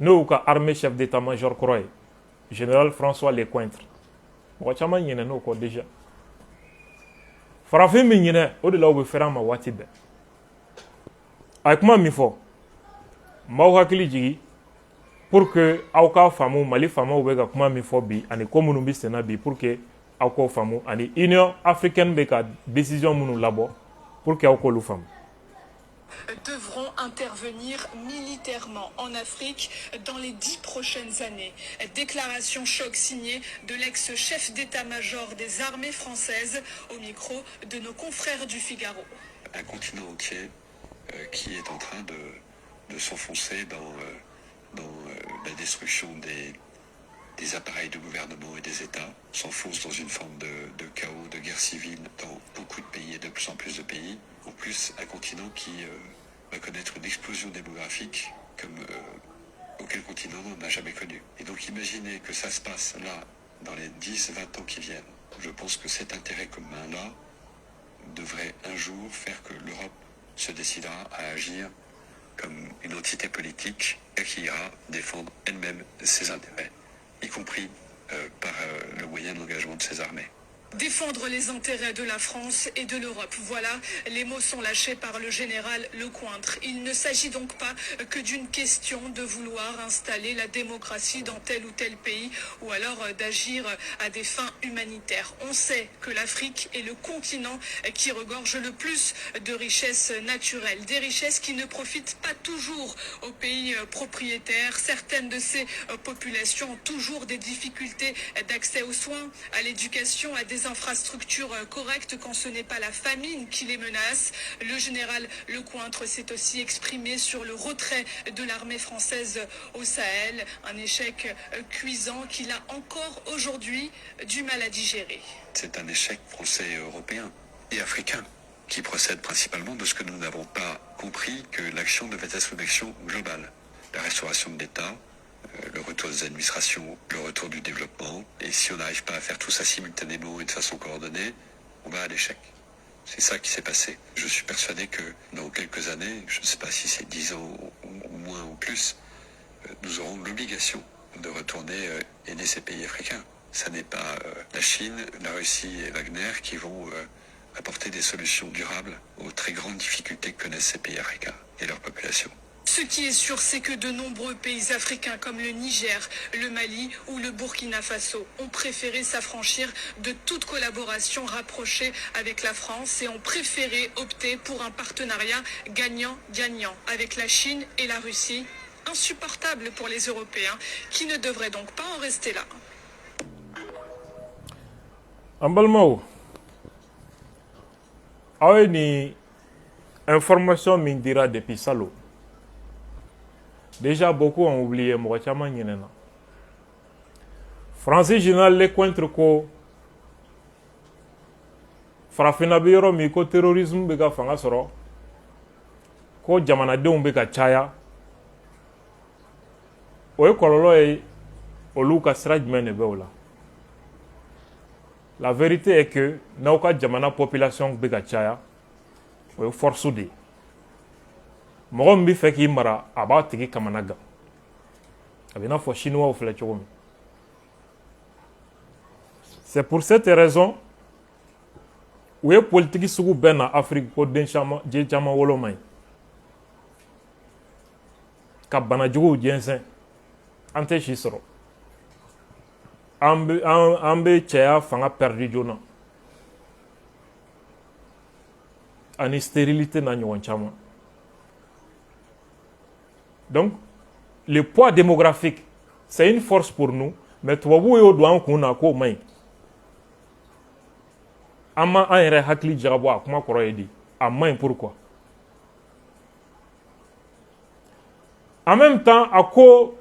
n'o y'u ka armée chef d'état-major kɔrɔ ye général François Lecointre mɔgɔ caman ɲinɛna o kɔ déjà farafin min ɲinɛ o de la u bɛ fɛrɛ a ma waati bɛɛ a ye kuma min fɔ n b'aw hakili jigi pour que aw k'a faamu Mali faamaw bɛ ka kuma min fɔ bi ani ko minnu bɛ sen na bi pour que aw k'o faamu ani Union africaine bɛ ka décision minnu labɔ pour que aw k'olu faamu. Devront intervenir militairement en Afrique dans les 10 prochaines années. Déclaration choc signée de l'ex-chef d'état-major des armées françaises au micro de nos confrères du Figaro. Un continent entier qui est en train de s'enfoncer dans la destruction des appareils de gouvernement et des États, s'enfonce dans une forme de chaos, de guerre civile dans beaucoup de pays et de plus en plus de pays. En plus, un continent qui va connaître une explosion démographique comme aucun continent n'en a jamais connu. Et donc imaginez que ça se passe là, dans les 10-20 ans qui viennent. Je pense que cet intérêt commun-là devrait un jour faire que l'Europe se décidera à agir comme une entité politique qui ira défendre elle-même ses intérêts, y compris par le moyen de l'engagement de ses armées. Défendre les intérêts de la France et de l'Europe. Voilà, les mots sont lâchés par le général Lecointre. Il ne s'agit donc pas que d'une question de vouloir installer la démocratie dans tel ou tel pays ou alors d'agir à des fins humanitaires. On sait que l'Afrique est le continent qui regorge le plus de richesses naturelles. Des richesses qui ne profitent pas toujours aux pays propriétaires. Certaines de ces populations ont toujours des difficultés d'accès aux soins, à l'éducation, à des infrastructures correctes quand ce n'est pas la famine qui les menace. Le général Lecointre s'est aussi exprimé sur le retrait de l'armée française au Sahel, un échec cuisant qu'il a encore aujourd'hui du mal à digérer. C'est un échec français, européen et africain qui procède principalement de ce que nous n'avons pas compris, que l'action devait être une action globale. la restauration de l'État, le retour des administrations, le retour du développement. Et si on n'arrive pas à faire tout ça simultanément et de façon coordonnée, on va à l'échec. C'est ça qui s'est passé. Je suis persuadé que dans quelques années, je ne sais pas si c'est 10 ans ou moins ou plus, nous aurons l'obligation de retourner aider ces pays africains. Ça n'est pas la Chine, la Russie et Wagner qui vont apporter des solutions durables aux très grandes difficultés que connaissent ces pays africains et leur population. Ce qui est sûr, c'est que de nombreux pays africains comme le Niger, le Mali ou le Burkina Faso ont préféré s'affranchir de toute collaboration rapprochée avec la France et ont préféré opter pour un partenariat gagnant-gagnant avec la Chine et la Russie, insupportable pour les Européens qui ne devraient donc pas en rester là. Ambalmao, awe ni information min dira depuis Salo. Déjà beaucoup ont oublié Mouachama Nyenena. Français général le contre ko farafina bi yoro mi ko terrorisme be ka fanga soro ko jamanadenw be ka caya o ye kɔlɔlɔ ye olu ka sira jumɛn de bɛ o la. La vérité est que n'aw ka jamana population be ka caya o ye force de ye. Mɔgɔ min bɛ fɛ k'i mara a b'a tigi kamana gan a bɛ i n'a fɔ chinois filɛ cogo min. C'est pour cette raison u ye politiki sugu bɛɛ na Afrique ko den caman wolo man ɲi ka bana juguw jɛnsɛn an tɛ si sɔrɔ an bɛ cɛya fanga perdu joona ani stérilité na ɲɔgɔn caman. Donc, le poids démographique, c'est une force pour nous, mais tubabu yo do an kun na ko man ɲi. An ma an yɛrɛ hakili jagabɔ a kuma kɔrɔ ye di a man ɲi pourquoi? En même temps, a ko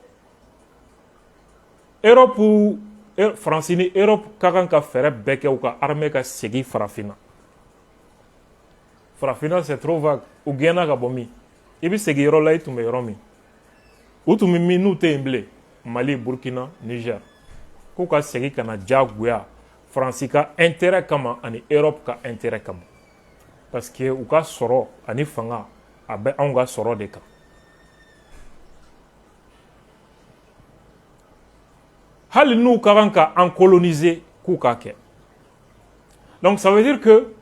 Europe France ni Europe ka kan ka fɛrɛ bɛɛ kɛ u ka armée ka segin farafina. Farafina c'est trop vague. U gɛnna ka bɔ min? I bɛ segin yɔrɔ la i tun bɛ yɔrɔ min? U tun bɛ min n'u tɛ yen bilen? Mali, Burkina, Niger. K'u ka segin ka na diyagoya Faransi ka intérêt kama ani Europe ka intérêt kama. Parce que u ka sɔrɔ ani fanga a bɛ anw ka sɔrɔ de kan. Hali n'u ka kan ka an coloniser k'u k'a kɛ. Donc ça veut dire que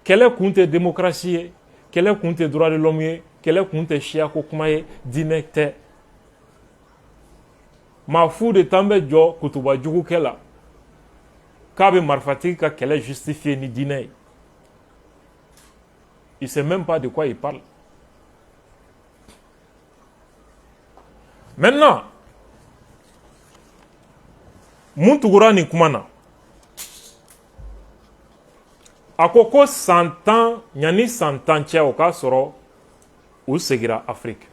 kɛlɛ kun tɛ démocratie ye, kɛlɛ kun tɛ droit de l'homme ye, kɛlɛ kun tɛ siya ko kuma ye, diinɛ tɛ. Maa fu de t'an bɛ jɔ kutuba jugukɛ la k'a bɛ marifatigi ka kɛlɛ justifier ni diinɛ ye. Il sait même pas de quoi il parle. Maintenant, mun tugura nin kuma na a ko ko san 10 ɲani san 10 cɛ o k'a sɔrɔ u segira Afrique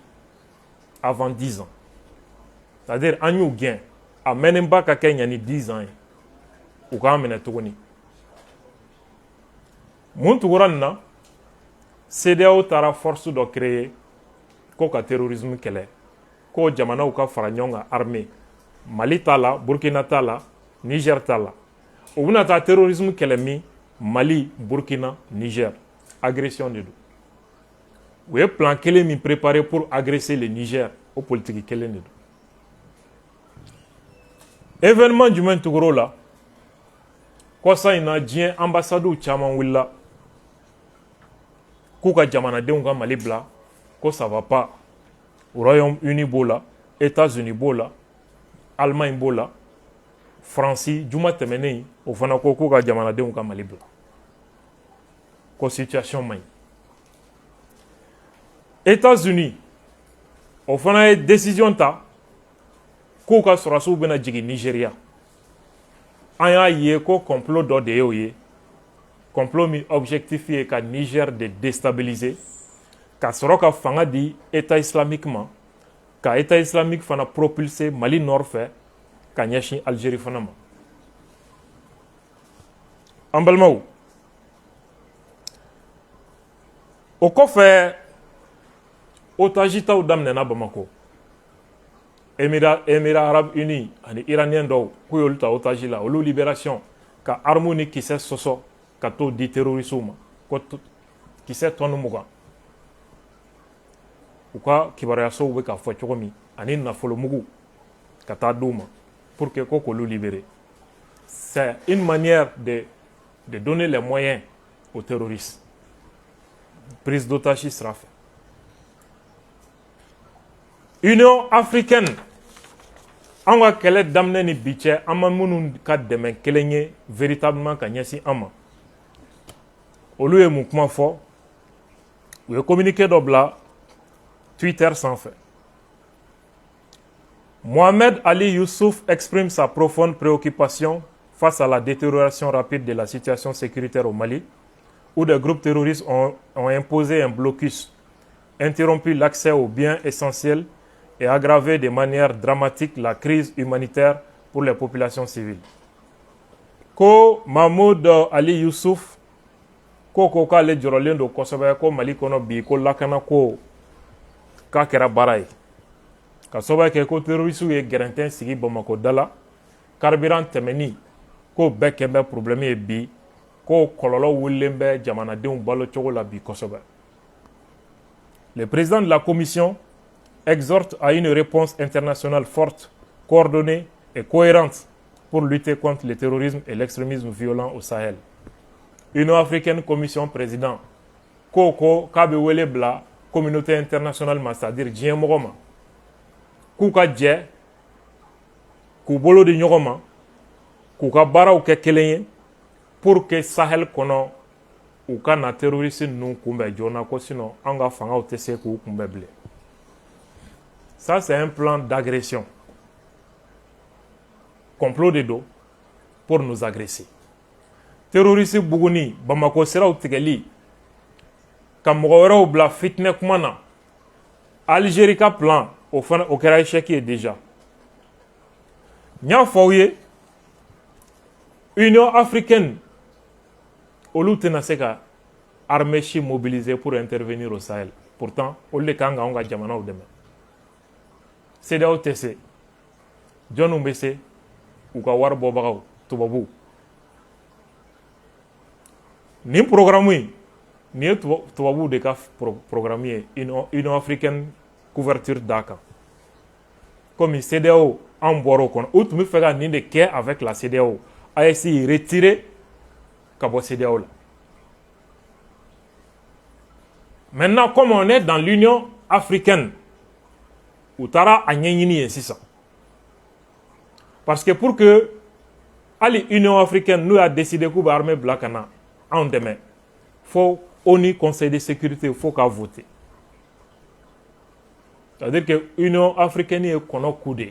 avant 10 ans. C'est-à-dire an y'u gɛn a mɛnnenba ka kɛ ɲani 10 ans ye u k'an minɛ tuguni. Mun tugura nin na CEDEAO taara force dɔ créer ko ka terrorisme kɛlɛ ko jamanaw ka fara ɲɔgɔn kan armée. Mali t'a la, Burkina t'a la, Niger t'a la. U bɛna taa terrorisme kɛlɛ min Mali, Burkina, Niger. Agression de do. U ye plan kelen min préparé pour agresser le Niger o politique kelen de do. Événement jumɛn tugura o la kɔsa in na diɲɛ ambassades caman wulila k'u ka jamanadenw ka Mali bila ko ça va pas. Royaume-Uni b'o la, États-Unis b'o la, Allemagne b'o la, France juma tɛmɛnen o fana ko k'u ka jamanadenw ka Mali bila ko situation man ɲi. États-Unis o fana ye décision ta k'u ka sɔrɔdasiw bɛna jigin Nigeria. An y'a ye ko complot dɔ de ye o ye, complot min objectif ye ka Niger de déstabiliser ka sɔrɔ ka fanga di État islamique ma, ka État islamique fana propulser Mali nord fɛ ka ɲɛsin Algérie fana ma. An balimaw, o kɔfɛ otage taw daminɛna Bamako. Émirats arabes unis ani iranien dɔw k'u y'olu ta otage la olu libération ka arme ni kisɛ sɔsɔ ka t'o di terroriste ma ko kisɛ tɔni 20 u ka kibaruyasow bɛ k'a fɔ cogo min ani nafolo mugu ka taa d'u ma pour que ko k'olu libérer. C'est une manière de donner les moyens aux terroristes. Prise d'otage sera faite. Union africaine. An ka kɛlɛ daminɛ ni bi cɛ an ma minnu ka dɛmɛ kelen ye véritablement ka ɲɛsin an ma. Olu ye mun kuma fɔ u ye communiqué dɔ bila Twitter sanfɛ. Mohamed Ali Youssouf exprime sa profonde préoccupation face à la détérioration rapide de la situation sécuritaire au Mali, où des groupes terroristes ont imposé un blocus, interrompu l'accès aux biens essentiels et aggravé de manière dramatique la crise humanitaire pour les populations civiles. Ko Mahmoud Ali Youssouf ko k'ale jɔrɔlen don kosɛbɛ ko Mali kɔnɔ bi ko lakana ko k'a kɛra baara ye. Ka sababu kɛ ko terroriste ye gɛrɛntɛn sigi Bamako da la carburant tɛmɛni ko bɛɛ kɛ bɛ problème ye bi ko kɔlɔlɔ wulilen bɛ jamanadenw balo cogo la bi kosɛbɛ. Le président de la commission exhorte à une réponse internationale forte, coordonnée et cohérente pour lutter contre le terrorisme et l'extrémisme violent au Sahel. Union africaine commission président ko k'a bɛ wele bila communauté internationale ma c'est-à-dire diɲɛ mɔgɔ ma k'u ka jɛ k'u bolo di ɲɔgɔn ma k'u ka baaraw kɛ kelen ye pour que Sahel kɔnɔ u ka na terroriste ninnu kunbɛn joona ko sinon an ka fangaw tɛ se k'u kunbɛn bilen. Ça c'est un plan d'agression. Complot de dos pour nous agresser. Terroriste buguni Bamako siraw tigɛli ka mɔgɔ wɛrɛw bila fitinɛ kuma na Algérie ka plan o kɛra échec ye déjà. N y'a fɔ aw ye Union africaine olu tɛna se ka armée si mobiliser pour intervenir au Sahel. Pourtant olu de kan ka anw ka jamanaw dɛmɛ. CEDEAO tɛ se jɔnniw bɛ se u ka wari bɔbagaw tubabuw. Nin programme in nin ye tubabuw de ka programme ye Union africaine couverture d'a kan. Comme CEDEAO an bɔra o kɔnɔ u tun bɛ fɛ ka nin de kɛ avec la CEDEAO a essayé retirer ka bɔ CEDEAO la. Maintenant comme on est dans l'Union africaine u taara a ɲɛɲini yen sisan. Parce que pour que hali Union africaine n'u y'a décidé k'u bɛ armée bila ka na anw dɛmɛ fo ONU Conseil de sécurité fo k'a voter. C'est-à-dire que l'Union africaine est kɔnɔ coup de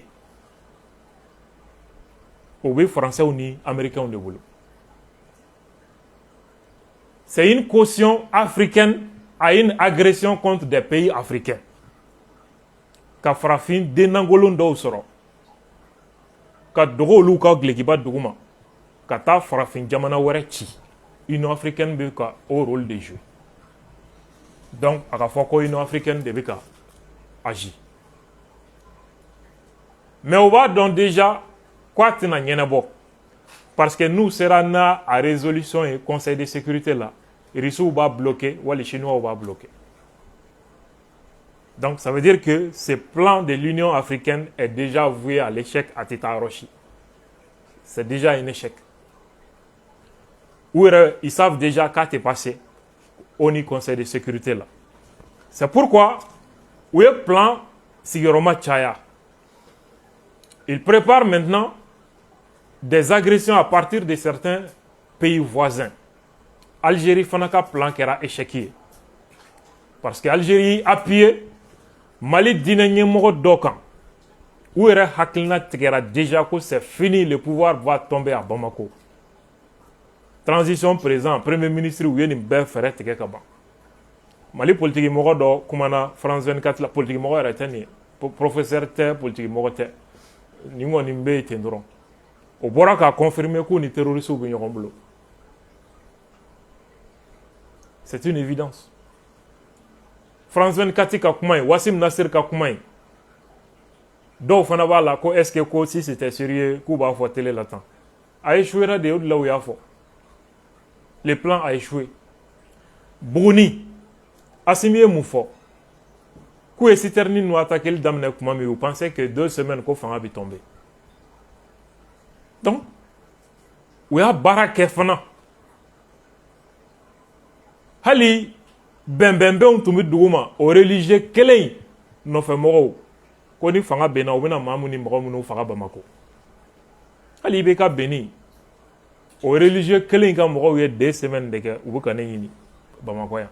o bɛ français ni américains de bolo. C'est une caution africaine à une agression contre des pays africains. Ka farafin denangolon dɔw sɔrɔ ka dogo olu ka glekiba duguma ka taa farafin jamana wɛrɛ ci Union africaine bɛ ka o rôle de jouer. Donc a ka fɔ ko Union africaine de bɛ ka agir. Mais on va donc déjà quoi tena ɲɛnabɔ parce que nous sera na a résolution et conseil de sécurité là Russes b'a bloqué ou les Chinois b'a bloqué. Donc ça veut dire que ce plan de l'Union africaine est déjà voué à l'échec à Teta Hiroshi. C'est déjà un échec. Où ils savent déjà qu'à te passer au Conseil de sécurité là. C'est pourquoi où est le plan Siguroma Chaya. Il prépare maintenant des agressions à partir de certains pays voisins. Algérie fanaka plan qui era échec. Parce que Algérie appuyé Mali dina ɲɛmɔgɔ dɔ kan u yɛrɛ hakilina tigɛra déjà que c'est fini, le pouvoir va tomber à Bamako. Transition présent premier ministre u ye nin bɛɛ fɛrɛ tigɛ ka ban. Mali politique mɔgɔ dɔ kumana France 24 la politique mɔgɔ yɛrɛ tɛ nin ye professeur tɛ politique mɔgɔ tɛ nin kɔni bɛ yen ten dɔrɔn o bɔra k'a confirmer k'u ni terroristes bɛ ɲɔgɔn bolo. C'est une évidence. France 24 ka kuma ye Wassim Nasser ka kuma ye dɔw fana b'a la ko est ce que ko si c'était sérieux k'u b'a fɔ télé la tan a échoué de o de la u y'a fɔ le plan a échoué Buguni Assimi ye mun fɔ k'u ye citerne n'u attaqué daminɛ kuma min u pensait que 2 semaines ko fanga bi tomber donc u y'a baara kɛ fana hali bɛnbɛnbɛnw tun bɛ dugu ma o religieux kelen in nɔfɛ mɔgɔw ko ni fanga benna u bɛna maa minnu ni mɔgɔ minnu faga Bamako hali IBK benni o religieux kelen in ka mɔgɔw ye 2 semaines de kɛ u bɛ ka ne ɲini Bamako yan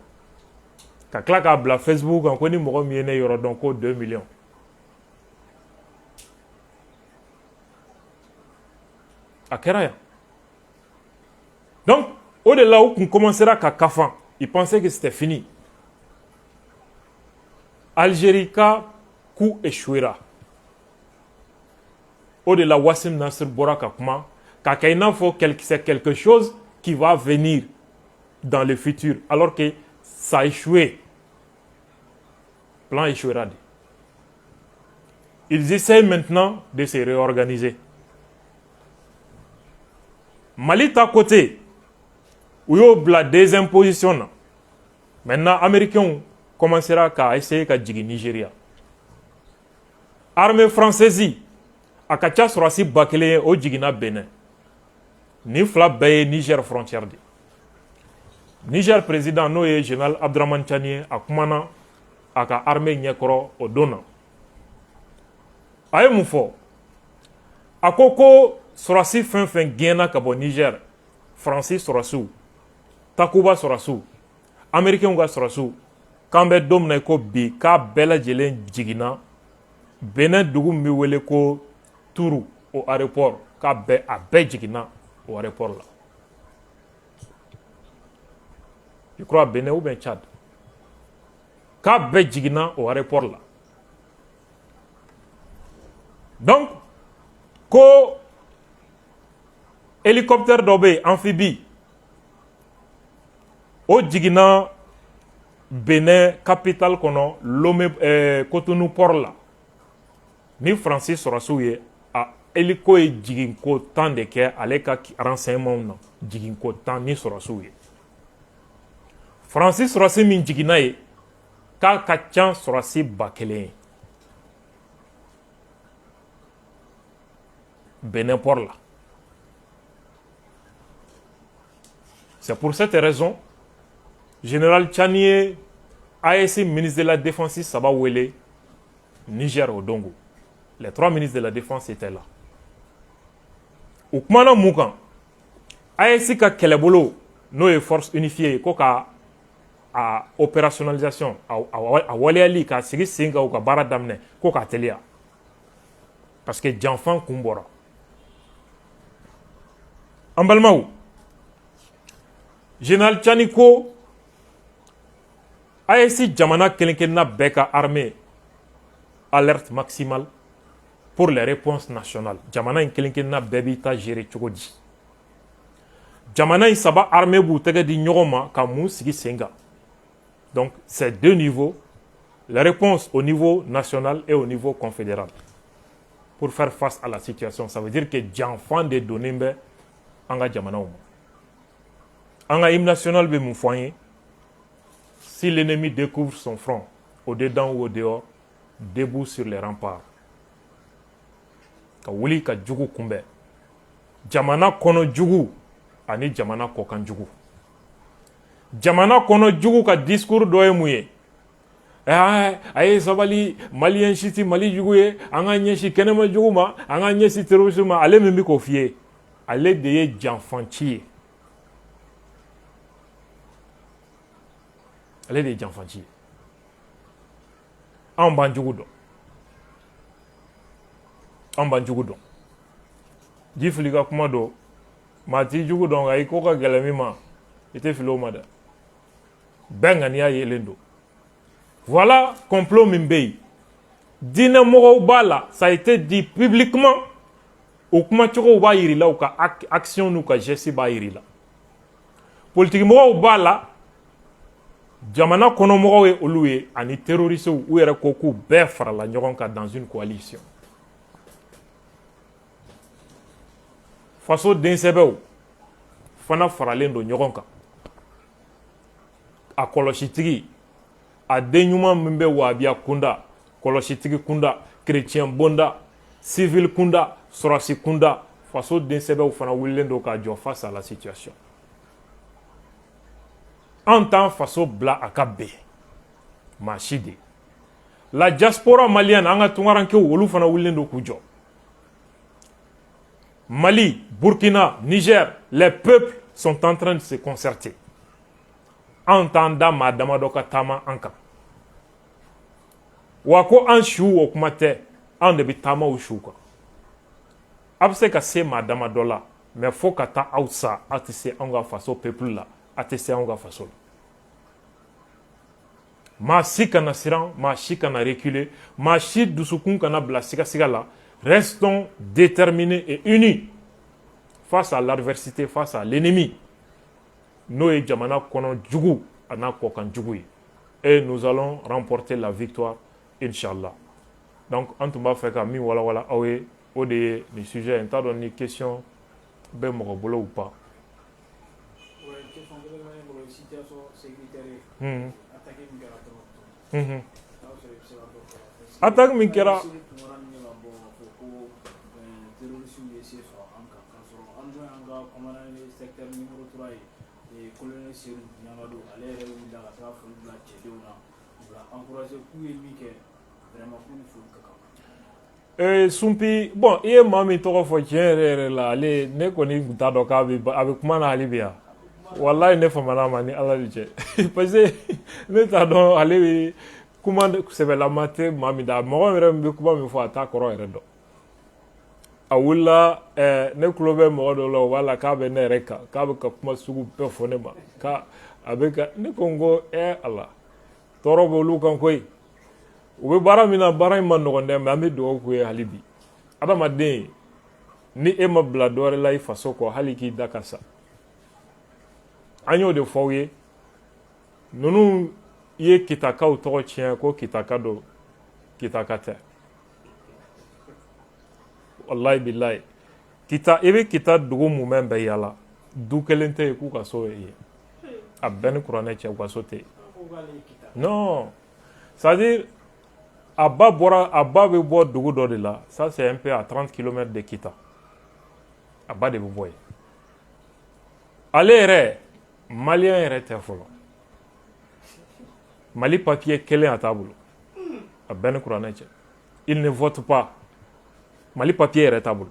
ka tila k'a bila Facebook kan ko ni mɔgɔ min ye ne yɔrɔ dɔn ko 2 millions a kɛra yan donc au de là u kun commencera ka kafan ils pensaient que c'était fini Algérie ka coup échouera au de là Wassim Nasser bɔra ka kuma k'a kɛ i n'a fɔ c'est quelque chose qui va venir dans le futur alors que ça a échoué plan échouera ils essayent maintenant de se réorganiser Mali ta côté où il y a des impositions maintenant américains commencera à essayer de jigin Nigeria armée française a ka ca sɔrɔ si ba kelen ye o jiginna Benin ni fila bɛɛ ye Niger frontière de Niger président n'o ye général Abdraman Tchani ye a kumana a ka armée ɲɛkɔrɔ o don na a ye mun fɔ a ko sɔrɔsi fɛn fɛn gɛnna ka bɔ Niger Faransi sɔrɔsiw Takuba sɔrɔsiw américains ka sɔrɔsiw k'an bɛ don min na ko bi k'a bɛɛ lajɛlen jiginna Benin dugu min bɛ wele ko Tourou au aéroport k'a bɛɛ jiginna au aéroport la je crois Benin ou bien Tchad k'a bɛɛ jiginna au aéroport la donc ko hélicoptère dɔ bɛ yen amphibie o jiginna Benin capitale kɔnɔ Lomé Cotonou port la ni Faransi sɔrɔsiw ye a hélico ye jiginko 10 de kɛ ale ka renseignements na jiginko 10 ni sɔrɔsiw ye Faransi sɔrɔsi min jiginna ye k'a ka ca sɔrɔsi 1000 ye Benin port la c'est pour cette raison général Tchani AEC ministre de la défense saba wele Niger au Dongo les 3 ministres de la défense étaient là o kumana mun kan AEC ka kɛlɛbolo n'o ye force unifiée ko ka a opérationnalisation a waleyali k'a sigi sen kan u ka baara daminɛ ko k'a teliya parce que janfan kun bɔra an balimaw général Tchani ko AEC jamana kelen-kelenna bɛɛ ka armée alerte maximale pour les réponses nationales jamana in kelen-kelenna bɛɛ b'i ta gérer cogo di jamana in saba armée b'u tɛgɛ di ɲɔgɔn ma ka mun sigi sen kan donc c'est 2 niveaux la réponse au niveau national et au niveau confédéral pour faire face à la situation ça veut dire que janfan de donnen bɛ an ka jamanaw ma an ka hymne national bɛ mun fɔ an ye si l'ennemi découvre son front au dedans ou au dehors debout sur les remparts ka wuli ka jugu kunbɛn jamana kɔnɔ jugu ani jamana kɔkan jugu jamana kɔnɔ jugu ka discours dɔ ye mun ye a ye sabali maliyɛn si tɛ mali jugu ye an ka ɲɛsin kɛnɛma jugu ma an ka ɲɛsin terrorisme ma ale min bɛ k'o f'i ye ale de ye janfanci ye ale de ye janfanci ye anw b'an jugu dɔn anw b'an jugu dɔn ji fili ka kuma don maa t'i jugu dɔn nka i ko ka gɛlɛn min ma i tɛ fili o ma dɛ bɛɛ ŋaniya yelen don voilà complot min bɛ yen diinɛmɔgɔw b'a la ça a été dit publiquement o kumacogow b'a yir'i la u ka action n'u ka geste b'a yir'i la politikimɔgɔw b'a la jamana kɔnɔmɔgɔw ye olu ye ani terroristes u yɛrɛ ko k'u bɛɛ farala ɲɔgɔn kan dans une coalition faso densɛbɛw fana faralen don ɲɔgɔn kan a kɔlɔsitigi a den ɲuman min bɛ wahabiya kunda kɔlɔsitigi kunda chrétien bonda civil kunda sɔrɔsi kunda faso densɛbɛw fana wulilen don k'a jɔ face à la situation an t'an faso bila a ka bɛn maa si de la diaspora malienne an ka tunkarankew olu fana wulilen don k'u jɔ Mali, Burkina, Niger, les peuples sont en train de se concerter. Entendant madame doka tama anka. Wako an shu o kuma tɛ an de bi tama o shu kan. A bɛ se ka se madama dɔ la mais fo ka taa aw sa a tɛ se an ka faso peuple la a tɛ se an ka faso la. Maa si kana siran maa si kana reculer maa si dusukun kana bila siga la. Restons déterminés et unis face à l'adversité, face à l'ennemi. Nous et Jamana kono djugu ana kokan djugu. Et nous allons remporter la victoire, Inch'Allah. Donc, en tout cas, fait mi wala wala awe au des sujets, en tant que question, ben mo bolo ou pas. Ouais, question de la situation sécuritaire. Attaque Minkera. Sumpi bon i ye maa min tɔgɔ fɔ tiɲɛ yɛrɛ yɛrɛ la ale ne kɔni tun t'a dɔn k'a bɛ kuma na hali bi yan walayi ne famana ma ni ala de cɛ parce que ne t'a dɔn ale bɛ kuma sɛbɛlama tɛ maa min da mɔgɔ yɛrɛ min bɛ kuma min fɔ a t'a kɔrɔ yɛrɛ dɔn a wulila ne tulo bɛ mɔgɔ dɔ la o b'a la k'a bɛ ne yɛrɛ kan k'a bɛ ka kuma sugu bɛɛ fɔ ne ma k'a bɛ ka ne ko n ko ala tɔɔrɔ bɛ olu kan koyi u bɛ baara min na baara in ma nɔgɔn dɛ mais an bɛ dugawu k'u ye hali bi adamaden ni e ma bila dɔ wɛrɛ la i faso kɔ hali k'i da ka sa an y'o de fɔ aw ye ninnu ye kitakaw tɔgɔ tiɲɛ ko kitaka don kitaka tɛ wallahi billahi kita i bɛ kita dugu mumɛ bɛɛ yala du kelen tɛ yen k'u ka so ye a bɛɛ ni kuranɛ cɛ u ka so tɛ yen non c'est à dire a ba bɛ bɔ dugu dɔ de la ça c'est un peu à 30 km de Kita a ba de bɛ bɔ yen ale yɛrɛ malien yɛrɛ tɛ fɔlɔ Mali papier kelen a t'a bolo a bɛɛ ni kuranɛ cɛ il ne vote pas Mali papier yɛrɛ t'a bolo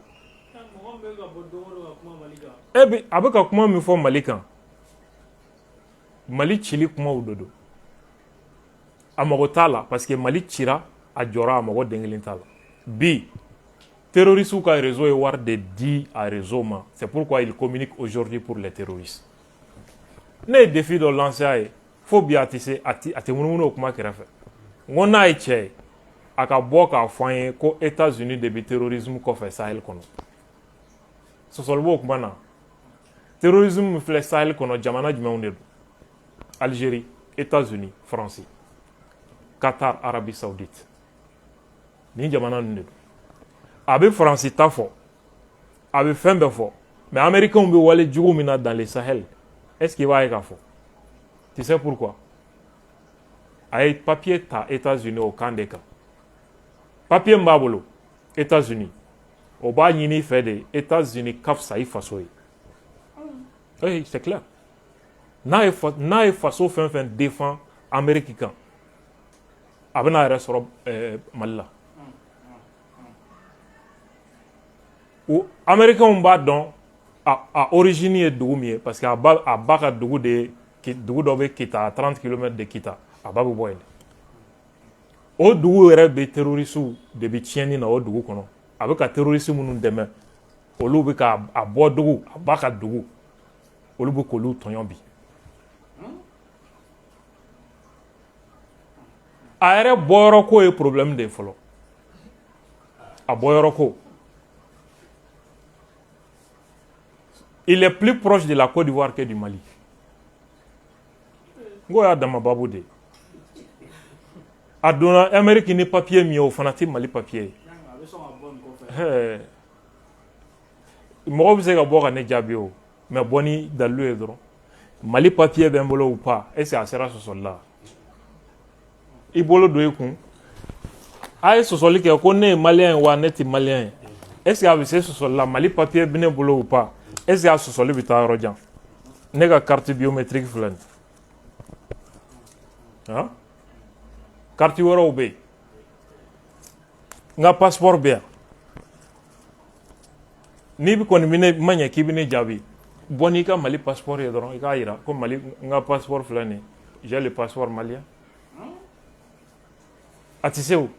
a bɛ ka kuma min fɔ Mali kan Mali cili kumaw de don a mago t'a la parce que Mali cira a jɔra a mago den kelen t'a la bi terroristes ka réseau ye wari de di a réseau ma c'est pourquoi il communique aujourd'hui pour les terroristes ne ye défi dɔ lancé a ye fo bi a tɛ se a tɛ munumunu o kuma kɛrɛfɛ n ko n'a ye cɛ ye a ka bɔ k'a fɔ an ye ko États-Unis de bɛ terrorisme kɔfɛ Sahel kɔnɔ sɔsɔli b'o kuma na terrorisme min filɛ Sahel kɔnɔ jamana jumɛnw de don Algérie États-Unis France Qatar Arabie Saoudite ni jamana ninnu de don a bɛ Faransi ta fɔ a bɛ fɛn bɛɛ fɔ mais américains bɛ wale jugu min na dans le Sahel est-ce qu'il b'a ye k'a fɔ tu sais pourquoi a ye papier ta États-Unis o kan de kan papier min b'a bolo États-Unis o b'a ɲini i fɛ de États-Unis ka fisa i faso ye oui c'est clair n'a ye faso fɛn fɛn défend Amérique kan a bɛna a yɛrɛ sɔrɔ Mali la o américains b'a dɔn a origine ye dugu min ye parce que a ba ka dugu de ye dugu dɔ bɛ Kita à 30 km de Kita a ba bɛ bɔ yen o dugu yɛrɛ bɛ terroristes de bɛ tiɲɛni na o dugu kɔnɔ a bɛ ka terroristes minnu dɛmɛ olu bɛ ka a bɔ dugu a ba ka dugu olu bɛ k'olu tɔɲɔ bi a yɛrɛ bɔyɔrɔ ko ye problème de ye fɔlɔ a bɔyɔrɔ ko il est plus proche de la Côte d'Ivoire que du Mali n ko y'a dama babu de ye a donna Amérique ni papier min ye o fana tɛ Mali papier ye mɔgɔw bɛ se ka bɔ ka ne jaabi o mais bɔ ni dalilu ye dɔrɔn Mali papier bɛ n bolo ou pas est ce que a sera sɔsɔli la i bolo don i kun a ye sɔsɔli kɛ ko ne ye malien ye wa ne tɛ malien ye est ce que a bɛ se sɔsɔli la Mali papier bɛ ne bolo ou pas est ce que a sɔsɔli bɛ taa yɔrɔ jan ne ka carte biométrique filɛ nin han carte wɛrɛw bɛ yen n ka passeport bɛ yan n'i bɛ kɔni ma ɲɛ k'i bɛ ne jaabi bɔ n'i ka Mali passeport ye dɔrɔn i k'a jira ko Mali n ka passeport filɛ nin j'ai le passeport malien a tɛ se o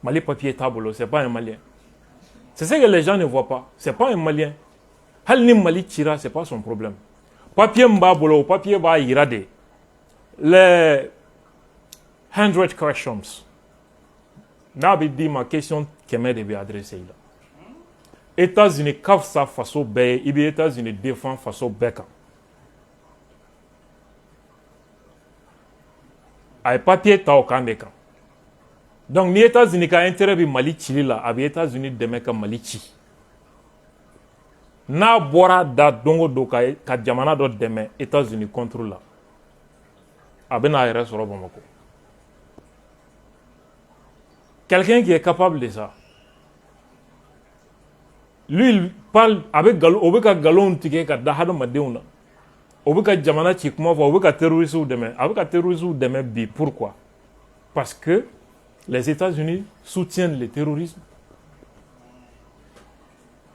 Mali papier t'a bolo c'est pas un malien c'est ce que les gens ne voient pas c'est pas un malien hali ni Mali cira c'est pas son problème papier min b'a bolo o papier b'a jira de les 100 questions n'a bɛ d'i ma question 100 de bɛ adressé i la États-Unis ka fisa faso bɛɛ ye i bɛ États-Unis défend faso bɛɛ kan a ye papier ta o kan de kan donc ni États-Unis ka intérêt bɛ Mali cili la a bɛ États-Unis dɛmɛ ka Mali ci n'a bɔra da don o don ka jamana dɔ dɛmɛ États-Unis contre la a bɛ n'a yɛrɛ sɔrɔ Bamakɔ quelqu'un qui est capable de ça lui il parle avec o bɛ ka nkalon tigɛ ka da hadamadenw na o bɛ ka jamana ci kuma fɔ o bɛ ka terroristes dɛmɛ a bɛ ka terroristes dɛmɛ bi pourquoi parce que les États-Unis soutiennent le terrorisme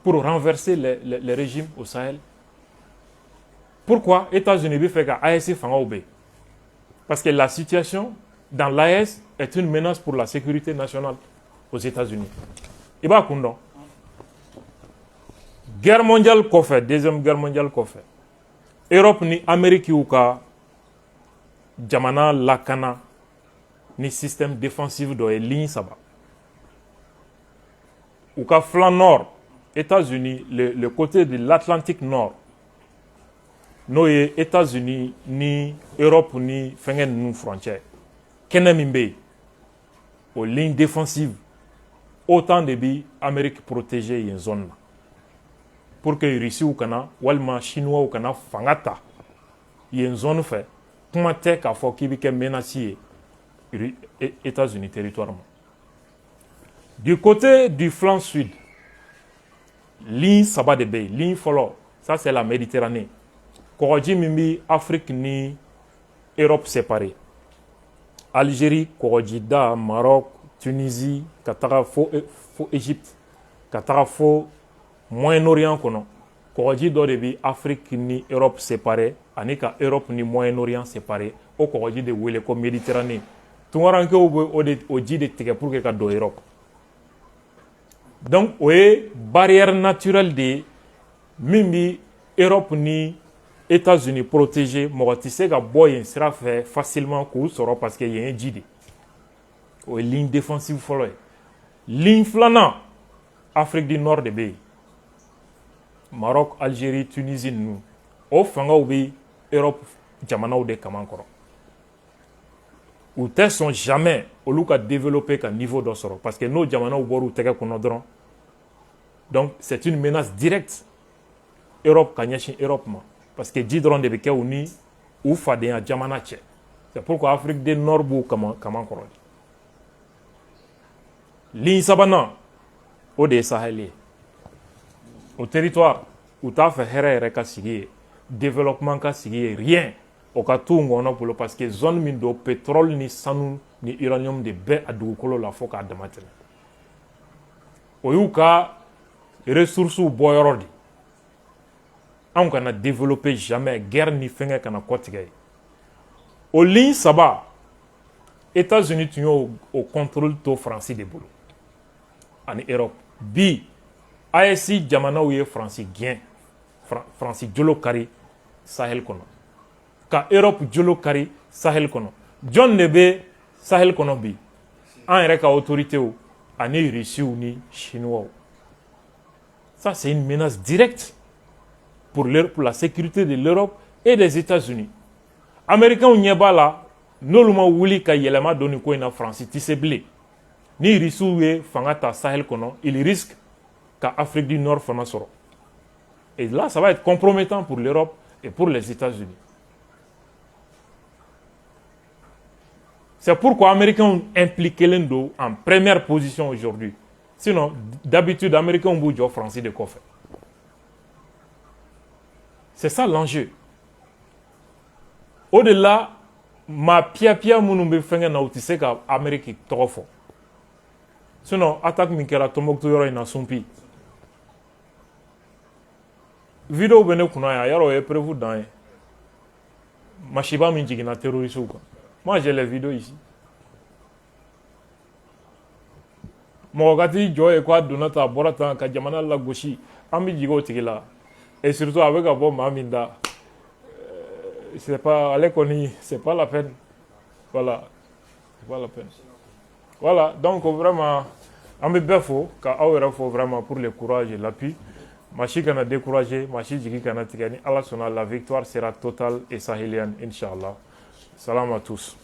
pour renverser les régimes au Sahel. Pourquoi États-Unis bɛ fɛ ka AES fangaw bɛ parce que la situation dans l'AES est une menace pour la sécurité nationale aux États-Unis. I b'a kun dɔn guerre mondiale kɔfɛ deuxième guerre mondiale kɔfɛ Europe ni Amérique y'u ka jamana lakana ni système défensif dɔ ye ligne 3 u ka flanc nord États-Unis le côté de l'Atlantique nord n'o ye États-Unis ni Europe ni fɛngɛ ninnu frontière kɛnɛ min bɛ yen o ligne défensive autant de bi Amérique protéger yen zone na pour que Russiw kana walima Chinois kana fanga ta yen zone fɛ kuma tɛ k'a fɔ k'i bɛ kɛ menace ye États-Unis territoire ma du côté du flanc sud ligne 3 de bɛ yen ligne fɔlɔ ça c'est la Méditerranée kɔgɔji min bɛ Afrique ni Europe séparée Algérie kɔgɔji da Maroc Tunisie ka taga fo Égypte ka taga fo Moyen-Orient kɔnɔ kɔgɔji dɔ de bɛ Afrique ni Europe séparée ani ka Europe ni Moyen-Orient séparé o kɔgɔji de wele ko Méditerranée tunkarankew bɛ o ji de tigɛ pour que ka don Europe donc o ye barrière naturelle de ye min bɛ Europe ni États-Unis protégé mɔgɔ tɛ se ka bɔ yen sira fɛ facilement k'u sɔrɔ parce que yen ye ji de o ye ligne défensive fɔlɔ ye ligne filanan Afrique du Nord de bɛ yen Maroc Algérie Tunisie ninnu o fangaw bɛ Europe jamanaw de kaman kɔrɔ u tɛ sɔn jamais olu ka développer ka niveau dɔ sɔrɔ parce que n'o jamanaw bɔra u tɛgɛ kɔnɔ dɔrɔn donc c'est une menace directe Europe ka ɲɛsin Europe ma parce que ji dɔrɔn de bɛ kɛ u ni u fadenya jamana cɛ c'est pourquoi Afrique du Nord b'u kaman kɔrɔ ligne 3nan o de ye Sahel ye o territoire u t'a fɛ hɛrɛ yɛrɛ ka sigi ye développement ka sigi ye rien o ka t'u ŋɔnɔ bolo parce que zone min don pétrole ni sanu ni uranium de bɛ a dugukolo la fo k'a dama tɛmɛ o y'u ka ressources bɔyɔrɔ de anw kana développer jamais guerre ni fɛngɛ kana kɔtigɛ ye o ligne 3 États-Unis tun y'o contrôle to Faransi de bolo ani Europe bi AES jamanaw ye Faransi gɛn Faransi jolo kari Sahel kɔnɔ ka Europe jolo kari Sahel kɔnɔ jɔn de bɛ Sahel kɔnɔ bi an yɛrɛ ka autorités ani Russiw ni Chinois ça c'est une menace directe pour la sécurité de l'Europe et des États-Unis Américains ɲɛ b'a la n'olu ma wuli ka yɛlɛma don nin ko in na Faransi tɛ se bilen ni Russiw ye fanga ta Sahel kɔnɔ il risque ka Afrique du Nord fana sɔrɔ Et là, ça va être compromettant pour l'Europe et pour les États-Unis. C'est pourquoi les Américains ont impliqué l'Indo en première position aujourd'hui. Sinon, d'habitude, les Américains ont bougé aux Français de quoi faire. C'est ça l'enjeu. Au-delà, ma pia mounumbe fenge na utise ka Amérique trop fort. Sinon, attaque minkera Tombouctou yoro ina sumpi. Vidéo bene kuna ya yaro est prévu dans Machiba minjigina terroriste ou quoi. Moi, j'ai les vidéos ici. Mogati Joe quoi Donata Borata Kajamana la Goshi, Ami Jigo Tigila. Et surtout avec un bon Maminda. C'est pas, allez connaître, c'est pas la peine. Voilà. C'est pas la peine. Voilà. Donc, vraiment, Ami Befo, il faut vraiment pour le courage et l'appui. Machi kana découragé, Machi Jigi kana Tigani. Allah sonna, la victoire sera totale et sahélienne, Inch'Allah. Salam à tous.